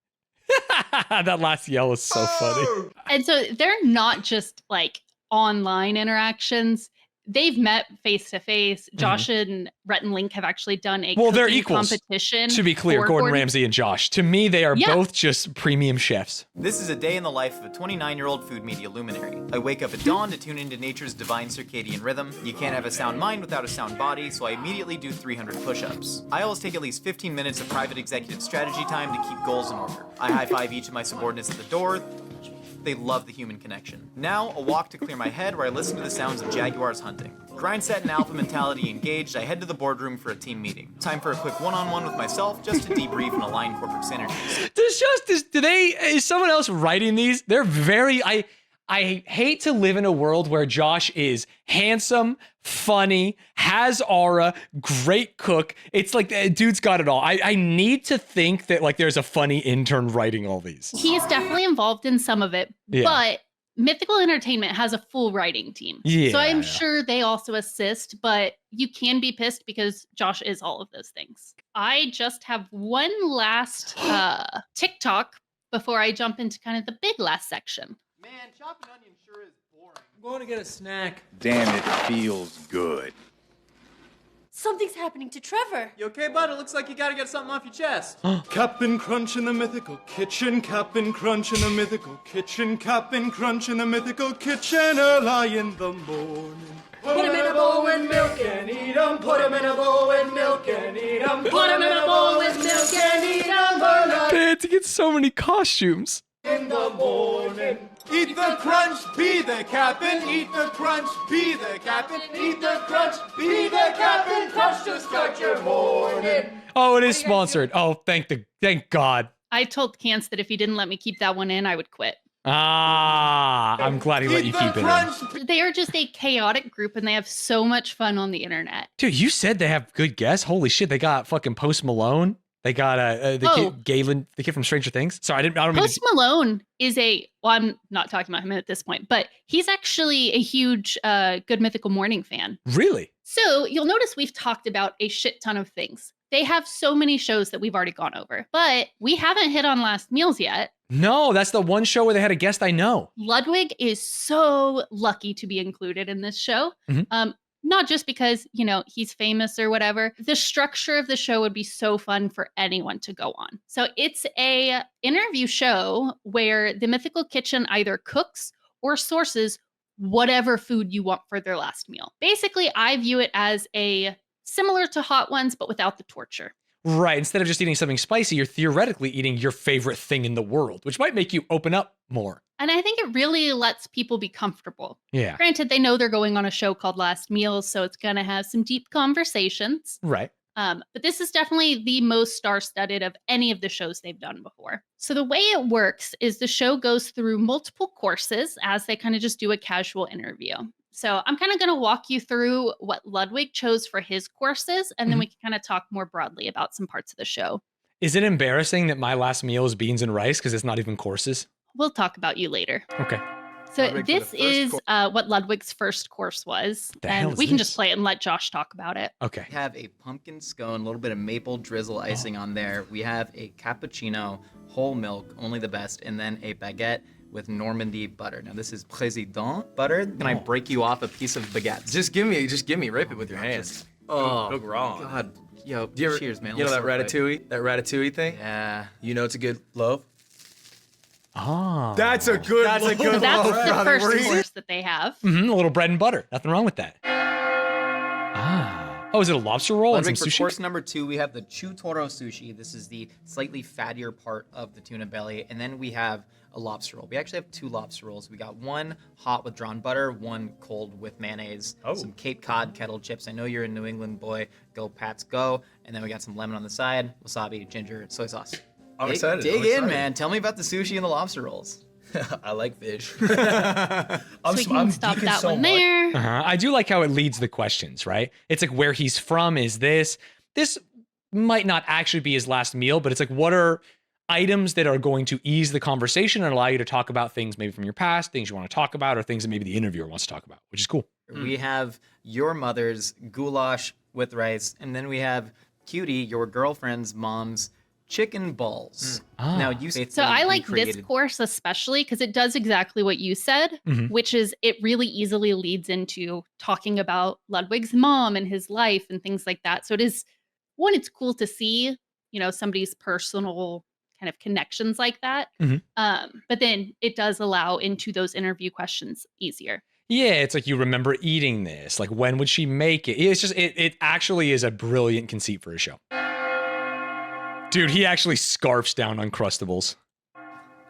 That last yell is so funny. And so they're not just like online interactions. They've met face to face. Josh and Rhett and Link have actually done a they're cooking equals. competition. To be clear, for Gordon Ramsay and Josh. To me, they are both just premium chefs. This is a day in the life of a 29-year-old food media luminary. I wake up at dawn to tune into nature's divine circadian rhythm. You can't have a sound mind without a sound body, so I immediately do 300 push-ups. I always take at least 15 minutes of private executive strategy time to keep goals in order. I high-five each of my subordinates at the door. They love the human connection. Now, a walk to clear my head where I listen to the sounds of jaguars hunting. Grind set and alpha mentality engaged, I head to the boardroom for a team meeting. Time for a quick one-on-one with myself just to debrief and align corporate synergies. Is someone else writing these? They're very, I hate to live in a world where Josh is handsome, funny, has aura, great cook. It's like, dude's got it all. I need to think that like there's a funny intern writing all these. He's definitely involved in some of it, Yeah. but Mythical Entertainment has a full writing team. So I'm Yeah. sure they also assist, but you can be pissed because Josh is all of those things. I just have one last TikTok before I jump into kind of the big last section. Man, chopping onion sure is boring. I'm going to get a snack. Damn, it feels good. Something's happening to Trevor. You okay, bud? It looks like you gotta get something off your chest. Cap'n Crunch in the mythical kitchen, Cap'n Crunch in the mythical kitchen, Cap'n Crunch in the mythical kitchen, early in the morning. Put him in a bowl with milk and eat 'em. Put him in a bowl with milk and eat 'em. Put him in a bowl with milk and eat 'em. Man, to get so many costumes. In the morning. Eat the crunch, be the captain. Eat the crunch, be the captain. Eat the crunch, be the captain. Crunch to start your morning. Oh, it is sponsored. Oh, thank God. I told Cance that if he didn't let me keep that one in, I would quit. Ah, I'm glad he let you keep it in. They are just a chaotic group and they have so much fun on the internet. Dude, you said they have good guests. Holy shit, they got fucking Post Malone. They got the kid Galen, the kid from Stranger Things. Sorry, I don't mean Post Malone is I'm not talking about him at this point, but he's actually a huge Good Mythical Morning fan. Really? So you'll notice we've talked about a shit ton of things. They have so many shows that we've already gone over, but we haven't hit on Last Meals yet. No, that's the one show where they had a guest I know. Ludwig is so lucky to be included in this show. Not just because, he's famous or whatever. The structure of the show would be so fun for anyone to go on. So it's a interview show where the Mythical Kitchen either cooks or sources whatever food you want for their last meal. Basically, I view it as similar to Hot Ones, but without the torture. Right. Instead of just eating something spicy, you're theoretically eating your favorite thing in the world, which might make you open up more. And I think it really lets people be comfortable. Yeah. Granted, they know they're going on a show called Last Meals, so it's going to have some deep conversations. Right. But this is definitely the most star-studded of any of the shows they've done before. So the way it works is the show goes through multiple courses as they kind of just do a casual interview. So I'm kind of going to walk you through what Ludwig chose for his courses, and then we can kind of talk more broadly about some parts of the show. Is it embarrassing that my last meal is beans and rice because it's not even courses? We'll talk about you later. Okay. So this is what Ludwig's first course was, and we can just play it and let Josh talk about it. Okay. We have a pumpkin scone, a little bit of maple drizzle icing on there. We have a cappuccino, whole milk, only the best, and then a baguette with Normandy butter. Now this is Président butter. Can I break you off a piece of baguette? Just give me, rip it with your hands. Oh, go wrong. God. Yo, cheers, man. You know Let's that ratatouille thing? Yeah. You know it's a good loaf? Ah. That's a good So that's the first course that they have. A little bread and butter. Nothing wrong with that. Oh, is it a lobster roll and some For sushi? course number 2, we have the Chutoro sushi. This is the slightly fattier part of the tuna belly. And then we have a lobster roll. We actually have 2 lobster rolls. We got one hot with drawn butter, one cold with mayonnaise, some Cape Cod kettle chips. I know you're a New England boy. Go Pats, go. And then we got some lemon on the side, wasabi, ginger, soy sauce. I'm excited. Dig in, man. Tell me about the sushi and the lobster rolls. I like fish. So we can stop that one there. I do like how it leads the questions, right? It's like where he's from is this. This might not actually be his last meal, but it's like what are items that are going to ease the conversation and allow you to talk about things maybe from your past, things you want to talk about, or things that maybe the interviewer wants to talk about, which is cool. We have your mother's goulash with rice, and then we have Cutie, your girlfriend's mom's chicken balls. Now you So I like this course especially because it does exactly what you said, which is it really easily leads into talking about Ludwig's mom and his life and things like that. So it is, one, it's cool to see, somebody's personal kind of connections like that. But then it does allow into those interview questions easier. Yeah, it's like you remember eating this. Like when would she make it? It's just it actually is a brilliant conceit for a show. Dude, he actually scarfs down Uncrustables.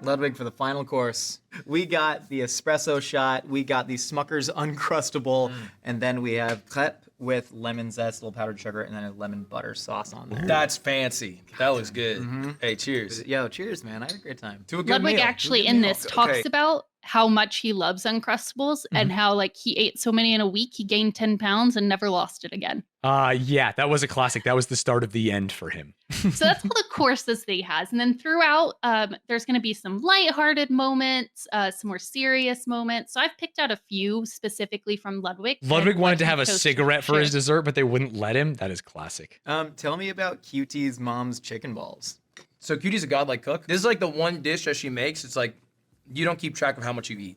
Ludwig, for the final course, we got the espresso shot, we got the Smucker's Uncrustable, and then we have crepe with lemon zest, a little powdered sugar, and then a lemon butter sauce on there. That's fancy. That looks good. Hey, cheers. Yo, cheers, man. I had a great time. Ludwig actually in this talks about how much he loves Uncrustables and how like he ate so many in a week, he gained 10 pounds and never lost it again. Yeah, that was a classic. That was the start of the end for him. So that's all the courses that he has. And then throughout, there's going to be some lighthearted moments, some more serious moments. So I've picked out a few specifically from Ludwig. Ludwig and wanted what to he have a chose to cigarette for his share. dessert, but they wouldn't let him. That is classic. Tell me about Cutie's mom's chicken balls. So Cutie's a godlike cook. This is like the one dish that she makes. It's like you don't keep track of how much you eat.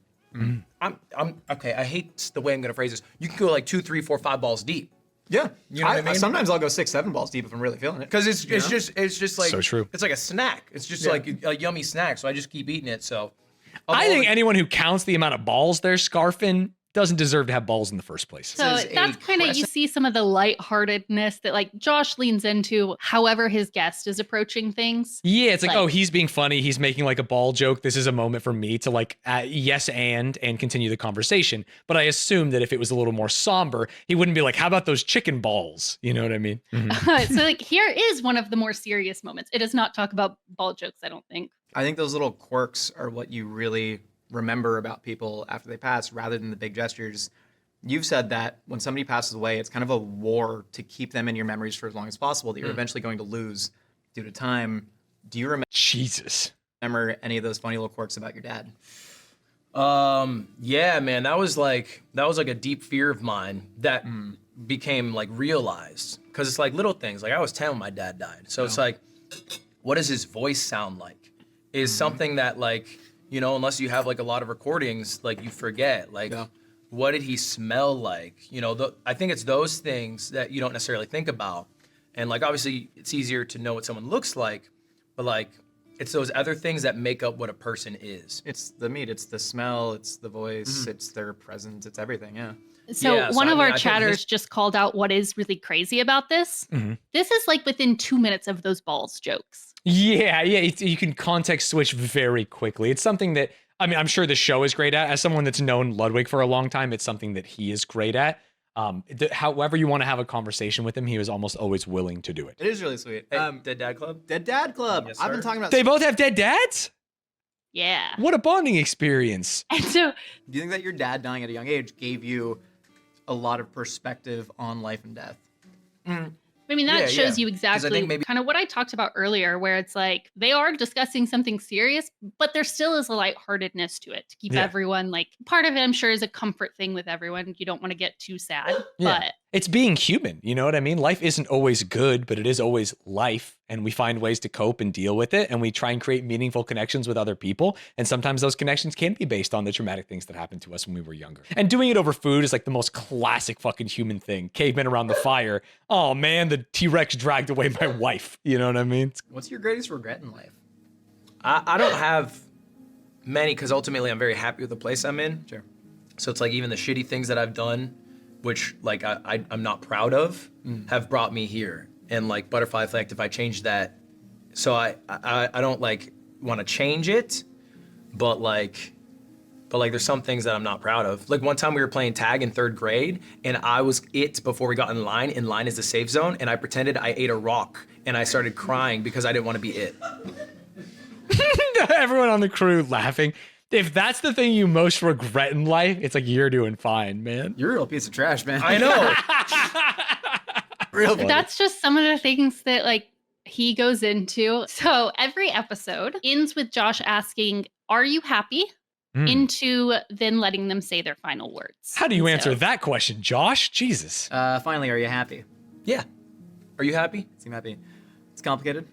I'm okay. I hate the way I'm gonna phrase this. You can go like 2, 3, 4, 5 balls deep. Yeah, You know what I mean? Sometimes I'll go 6, 7 balls deep if I'm really feeling it. Because it's just like So true. It's like a snack. It's just like a yummy snack. So I just keep eating it. So I think anyone who counts the amount of balls they're scarfing doesn't deserve to have balls in the first place. So that's kind of, you see some of the lightheartedness that like Josh leans into however his guest is approaching things. Yeah, it's like, oh, he's being funny. He's making like a ball joke. This is a moment for me to like yes and continue the conversation. But I assume that if it was a little more somber, he wouldn't be like, how about those chicken balls? You know what I mean? So like here is one of the more serious moments. It does not talk about ball jokes, I don't think. I think those little quirks are what you really remember about people after they pass rather than the big gestures. You've said that when somebody passes away, it's kind of a war to keep them in your memories for as long as possible that you're eventually going to lose due to time. Do you remember any of those funny little quirks about your dad? Yeah, man, that was like a deep fear of mine that became like realized. Because it's like little things. Like I was 10 when my dad died. So it's like, what does his voice sound like? Is something that like, you know, unless you have like a lot of recordings, like you forget. Like, what did he smell like? You know, I think it's those things that you don't necessarily think about. And like, obviously, it's easier to know what someone looks like, but like, it's those other things that make up what a person is. It's the meat, it's the smell, it's the voice, it's their presence, it's everything, yeah. So one of our chatters just called out what is really crazy about this. This is like within 2 minutes of those balls jokes. Yeah, you can context switch very quickly. It's something that, I mean, I'm sure the show is great at. As someone that's known Ludwig for a long time, it's something that he is great at. However you want to have a conversation with him, he was almost always willing to do it. It is really sweet. Dead Dad Club? Dead Dad Club. Yes, I've been sir. talking about... They both have dead dads? Yeah. What a bonding experience. And so... Do you think that your dad dying at a young age gave you a lot of perspective on life and death? I mean, that shows you 'Cause I exactly think maybe- kind of what I talked about earlier, where it's like they are discussing something serious, but there still is a lightheartedness to it to keep everyone like part of it. I'm sure is a comfort thing with everyone. You don't want to get too sad, but It's being human. You know what I mean? Life isn't always good, but it is always life. And we find ways to cope and deal with it. And we try and create meaningful connections with other people. And sometimes those connections can be based on the traumatic things that happened to us when we were younger. And doing it over food is like the most classic fucking human thing. Cavemen around the fire. Oh man, the T-Rex dragged away my wife. You know what I mean? What's your greatest regret in life? I don't have many because ultimately I'm very happy with the place I'm in. Sure. So it's like even the shitty things that I've done, which like I'm not proud of, have brought me here. And like butterfly effect, if I change that, so I don't like want to change it, but like there's some things that I'm not proud of. Like one time we were playing tag in 3rd grade and I was it before we got in line. In line is the safe zone, and I pretended I ate a rock and I started crying because I didn't want to be it. Everyone on the crew laughing. If that's the thing you most regret in life, it's like you're doing fine, man. You're a real piece of trash, man. I know. Real But that's just some of the things that like he goes into. So every episode ends with Josh asking, "Are you happy?" into then letting them say their final words. How do you answer that question, Josh? Jesus. Finally, are you happy? Yeah. Are you happy? Seem happy. It's complicated.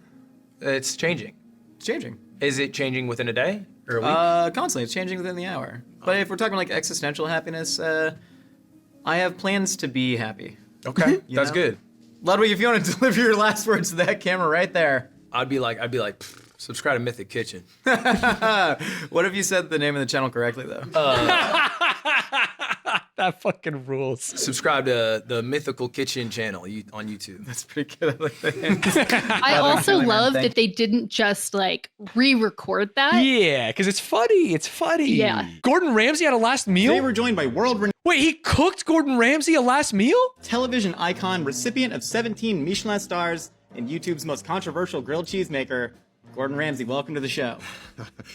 It's changing. It's changing. Is it changing within a day or a week? Constantly. It's changing within the hour. But if we're talking like existential happiness, I have plans to be happy. Okay, that's good. Ludwig, if you want to deliver your last words to that camera right there. I'd be like, subscribe to Mythic Kitchen. What if you said the name of the channel correctly though? That fucking rules. Subscribe to the Mythical Kitchen channel on YouTube. That's pretty good. I like that. I also love that they didn't just like re-record that. Yeah, because it's funny. It's funny. Yeah. Gordon Ramsay had a last meal? Today we're joined by Wait, he cooked Gordon Ramsay a last meal? television icon, recipient of 17 Michelin stars, and YouTube's most controversial grilled cheese maker, Gordon Ramsay, welcome to the show.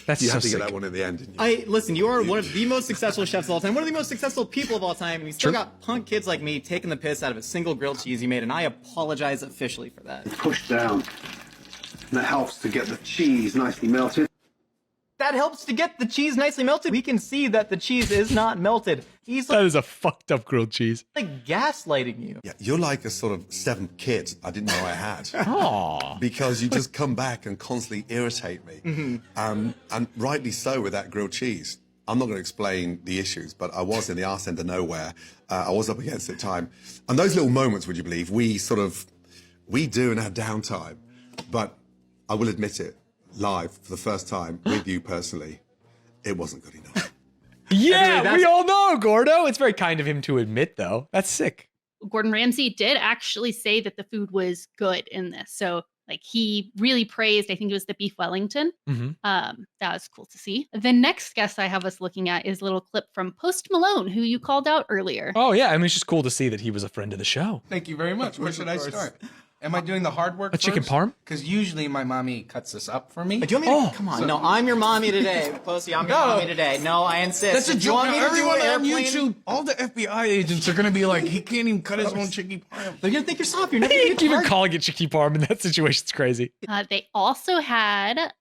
That's you so had to sick. get that one in the end, didn't you? Listen, you are one of the most successful chefs of all time, one of the most successful people of all time, and you still True. got punk kids like me taking the piss out of a single grilled cheese you made, and I apologize officially for that. Push down. That helps to get the cheese nicely melted. That helps to get the cheese nicely melted. We can see that the cheese is not melted. He's That is a fucked up grilled cheese. like gaslighting you. Yeah, you're like a sort of seventh kid I didn't know I had. Aww. Because you just come back and constantly irritate me. And rightly so with that grilled cheese. I'm not going to explain the issues, but I was in the arse end of nowhere. I was up against it at time. And those little moments, would you believe, we do in our downtime. But I will admit it, live for the first time with you personally, it wasn't good enough. Yeah, Anyway, we all know, Gordo. It's very kind of him to admit, though. That's sick. Gordon Ramsay did actually say that the food was good in this. So like he really praised, I think it was the beef Wellington. That was cool to see. The next guest I have us looking at is a little clip from Post Malone, who you called out earlier. Oh, yeah. I mean, it's just cool to see that he was a friend of the show. Thank you very much. Where should I start? Am I doing the hard work A chicken parm? Because usually my mommy cuts this up for me. Do you want me to, come on, no, I'm your mommy today. Posty, I'm your mommy today. No, I insist. That's a Do you joke. want me Now, to do everyone on airplane? YouTube, all the FBI agents are going to be like, he can't even cut his own chicken parm. They're going to think you're soft. You're never Even going to calling it chicken parm in that situation's crazy. They also had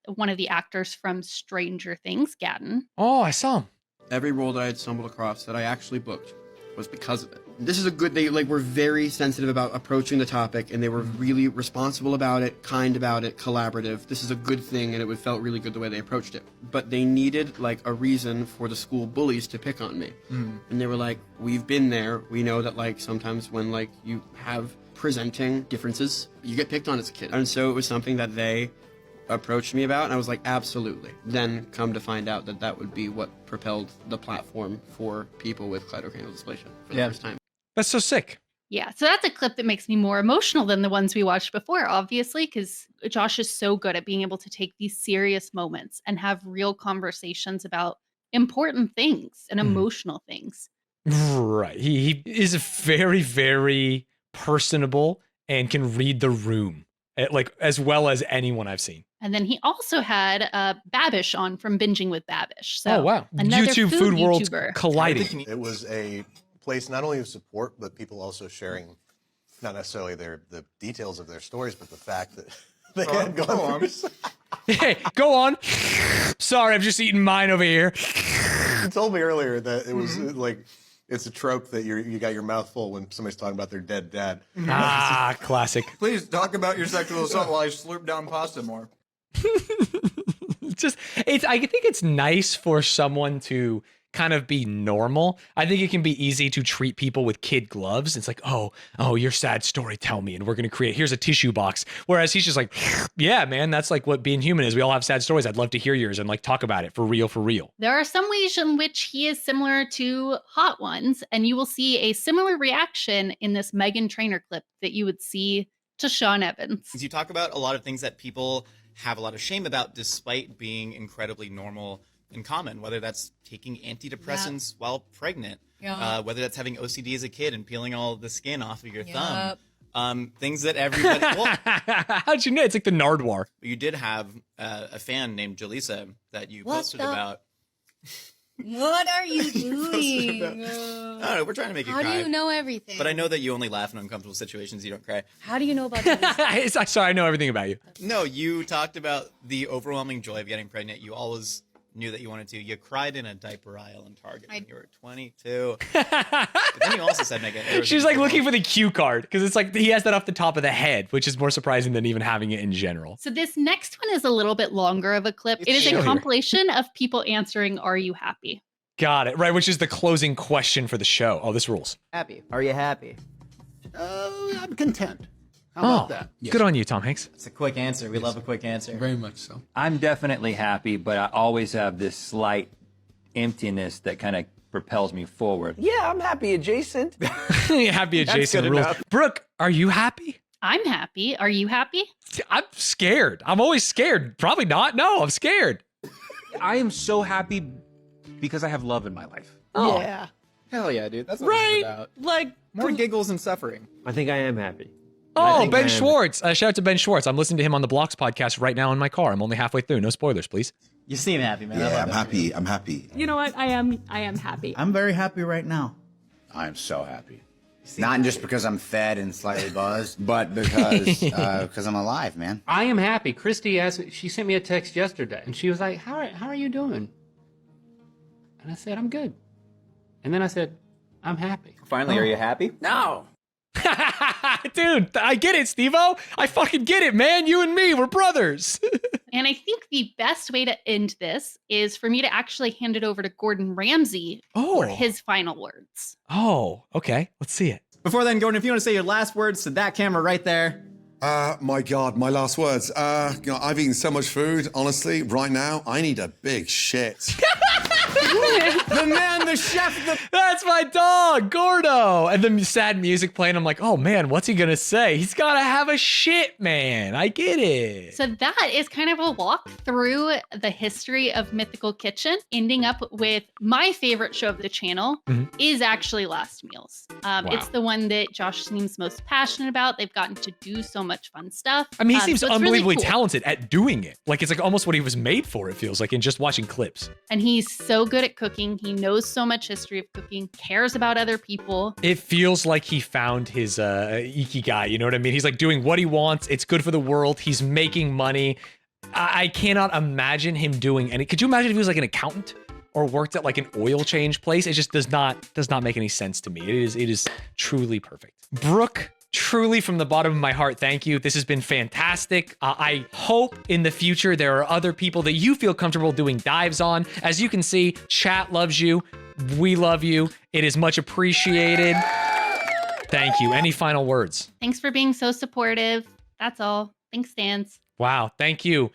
one of the actors from Stranger Things, Gadden. Oh, I saw him. Every role that I had stumbled across that I actually booked was because of it. This is a good, they were very sensitive about approaching the topic, and they were really responsible about it, kind about it, collaborative. This is a good thing, and it felt really good the way they approached it. But they needed like a reason for the school bullies to pick on me. And they were like, we've been there. We know that like sometimes when like you have presenting differences, you get picked on as a kid. And so it was something that they approached me about, and I was like, absolutely. Then come to find out that that would be what propelled the platform for people with cleidocranial dysplasia for the first time. That's so sick. Yeah, so that's a clip that makes me more emotional than the ones we watched before, obviously, because Josh is so good at being able to take these serious moments and have real conversations about important things and emotional things. Right. He is very, very personable and can read the room, like as well as anyone I've seen. And then he also had Babish on from Binging with Babish. So Oh, wow. another YouTube food worlds YouTuber. colliding. It was a place not only of support, but people also sharing not necessarily the details of their stories, but the fact that they had gone through. Hey, go on. Sorry, I'm just eating mine over here. You told me earlier that it was like it's a trope that you got your mouth full when somebody's talking about their dead dad. Ah, classic. Please talk about your sexual assault while I slurp down pasta more. I think it's nice for someone to kind of be normal. I think it can be easy to treat people with kid gloves. It's like, oh, your sad story, tell me, and we're gonna here's a tissue box. Whereas he's just like, yeah, man, that's like what being human is. We all have sad stories. I'd love to hear yours and like talk about it for real, for real. There are some ways in which he is similar to Hot Ones, and you will see a similar reaction in this Megan Trainor clip that you would see to Sean Evans. You talk about a lot of things that people have a lot of shame about despite being incredibly normal and common, whether that's taking antidepressants while pregnant, whether that's having OCD as a kid and peeling all the skin off of your thumb. Things that everybody... Well, how'd you know? It's like the Nardwar. You did have a fan named Jaleesa that you posted about. What are you doing? I don't know, we're trying to make you How cry. do you know everything? But I know that you only laugh in uncomfortable situations. You don't cry. How do you know about this? Sorry, I know everything about you. No, you talked about the overwhelming joy of getting pregnant. You always knew that you wanted to. You cried in a diaper aisle in Target when you were 22. But then you also said, Megan, She's like looking for the cue card because it's like he has that off the top of the head, which is more surprising than even having it in general. So this next one is a little bit longer of a clip. It is a compilation of people answering, "Are you happy?" Got it. Right, which is the closing question for the show. Oh, this rules. Happy. Are you happy? I'm content. How Oh, about that? good on you, Tom Hanks. It's a quick answer. We love a quick answer. Very much so. I'm definitely happy, but I always have this slight emptiness that kind of propels me forward. Yeah, I'm happy adjacent. Happy That's adjacent good rules. enough. Brooke, are you happy? I'm happy. Are you happy? I'm scared. I'm always scared. Probably not. No, I'm scared. I am so happy because I have love in my life. Oh. Yeah. Hell yeah, dude. That's what it's about. Like More giggles and suffering. I think I am happy. Oh, Ben Schwartz. Shout out to Ben Schwartz. I'm listening to him on the Blocks podcast right now in my car. I'm only halfway through. No spoilers, please. You seem happy, man. Yeah, I'm happy. I'm happy. You know what? I am happy. I'm very happy right now. I'm so happy. Not just because I'm fed and slightly buzzed, but because I'm alive, man. I am happy. Christy she sent me a text yesterday, and she was like, how are you doing? And I said, I'm good. And then I said, I'm happy. Finally, are you happy? No. Dude, I get it, Steve-O. I fucking get it, man. You and me, we're brothers. And I think the best way to end this is for me to actually hand it over to Gordon Ramsay for his final words. Oh, okay. Let's see it. Before then, Gordon, if you want to say your last words to that camera right there. My God, my last words. I've eaten so much food, honestly, right now, I need a big shit. The man, the chef, That's my dog, Gordo. And the sad music playing. I'm like, oh man, what's he gonna say? He's gotta have a shit, man. I get it. So that is kind of a walk through the history of Mythical Kitchen, ending up with my favorite show of the channel is actually Last Meals. It's the one that Josh seems most passionate about. They've gotten to do so much fun stuff. I mean, he seems so it's unbelievably really cool. talented at doing it. Like, it's like almost what he was made for, it feels like, in just watching clips. And he's so good at cooking. He knows so much history of cooking, cares about other people. It feels like he found his ikigai, you know what I mean? He's like doing what he wants. It's good for the world. He's making money. I cannot imagine him doing any. Could you imagine if he was like an accountant or worked at like an oil change place? It just does not make any sense to me. It is truly perfect. Brooke, truly from the bottom of my heart, thank you. This has been fantastic. I hope in the future there are other people that you feel comfortable doing dives on. As you can see, chat loves you. We love you. It is much appreciated. Thank you. Any final words? Thanks for being so supportive. That's all. Thanks, Stanz. Wow. Thank you.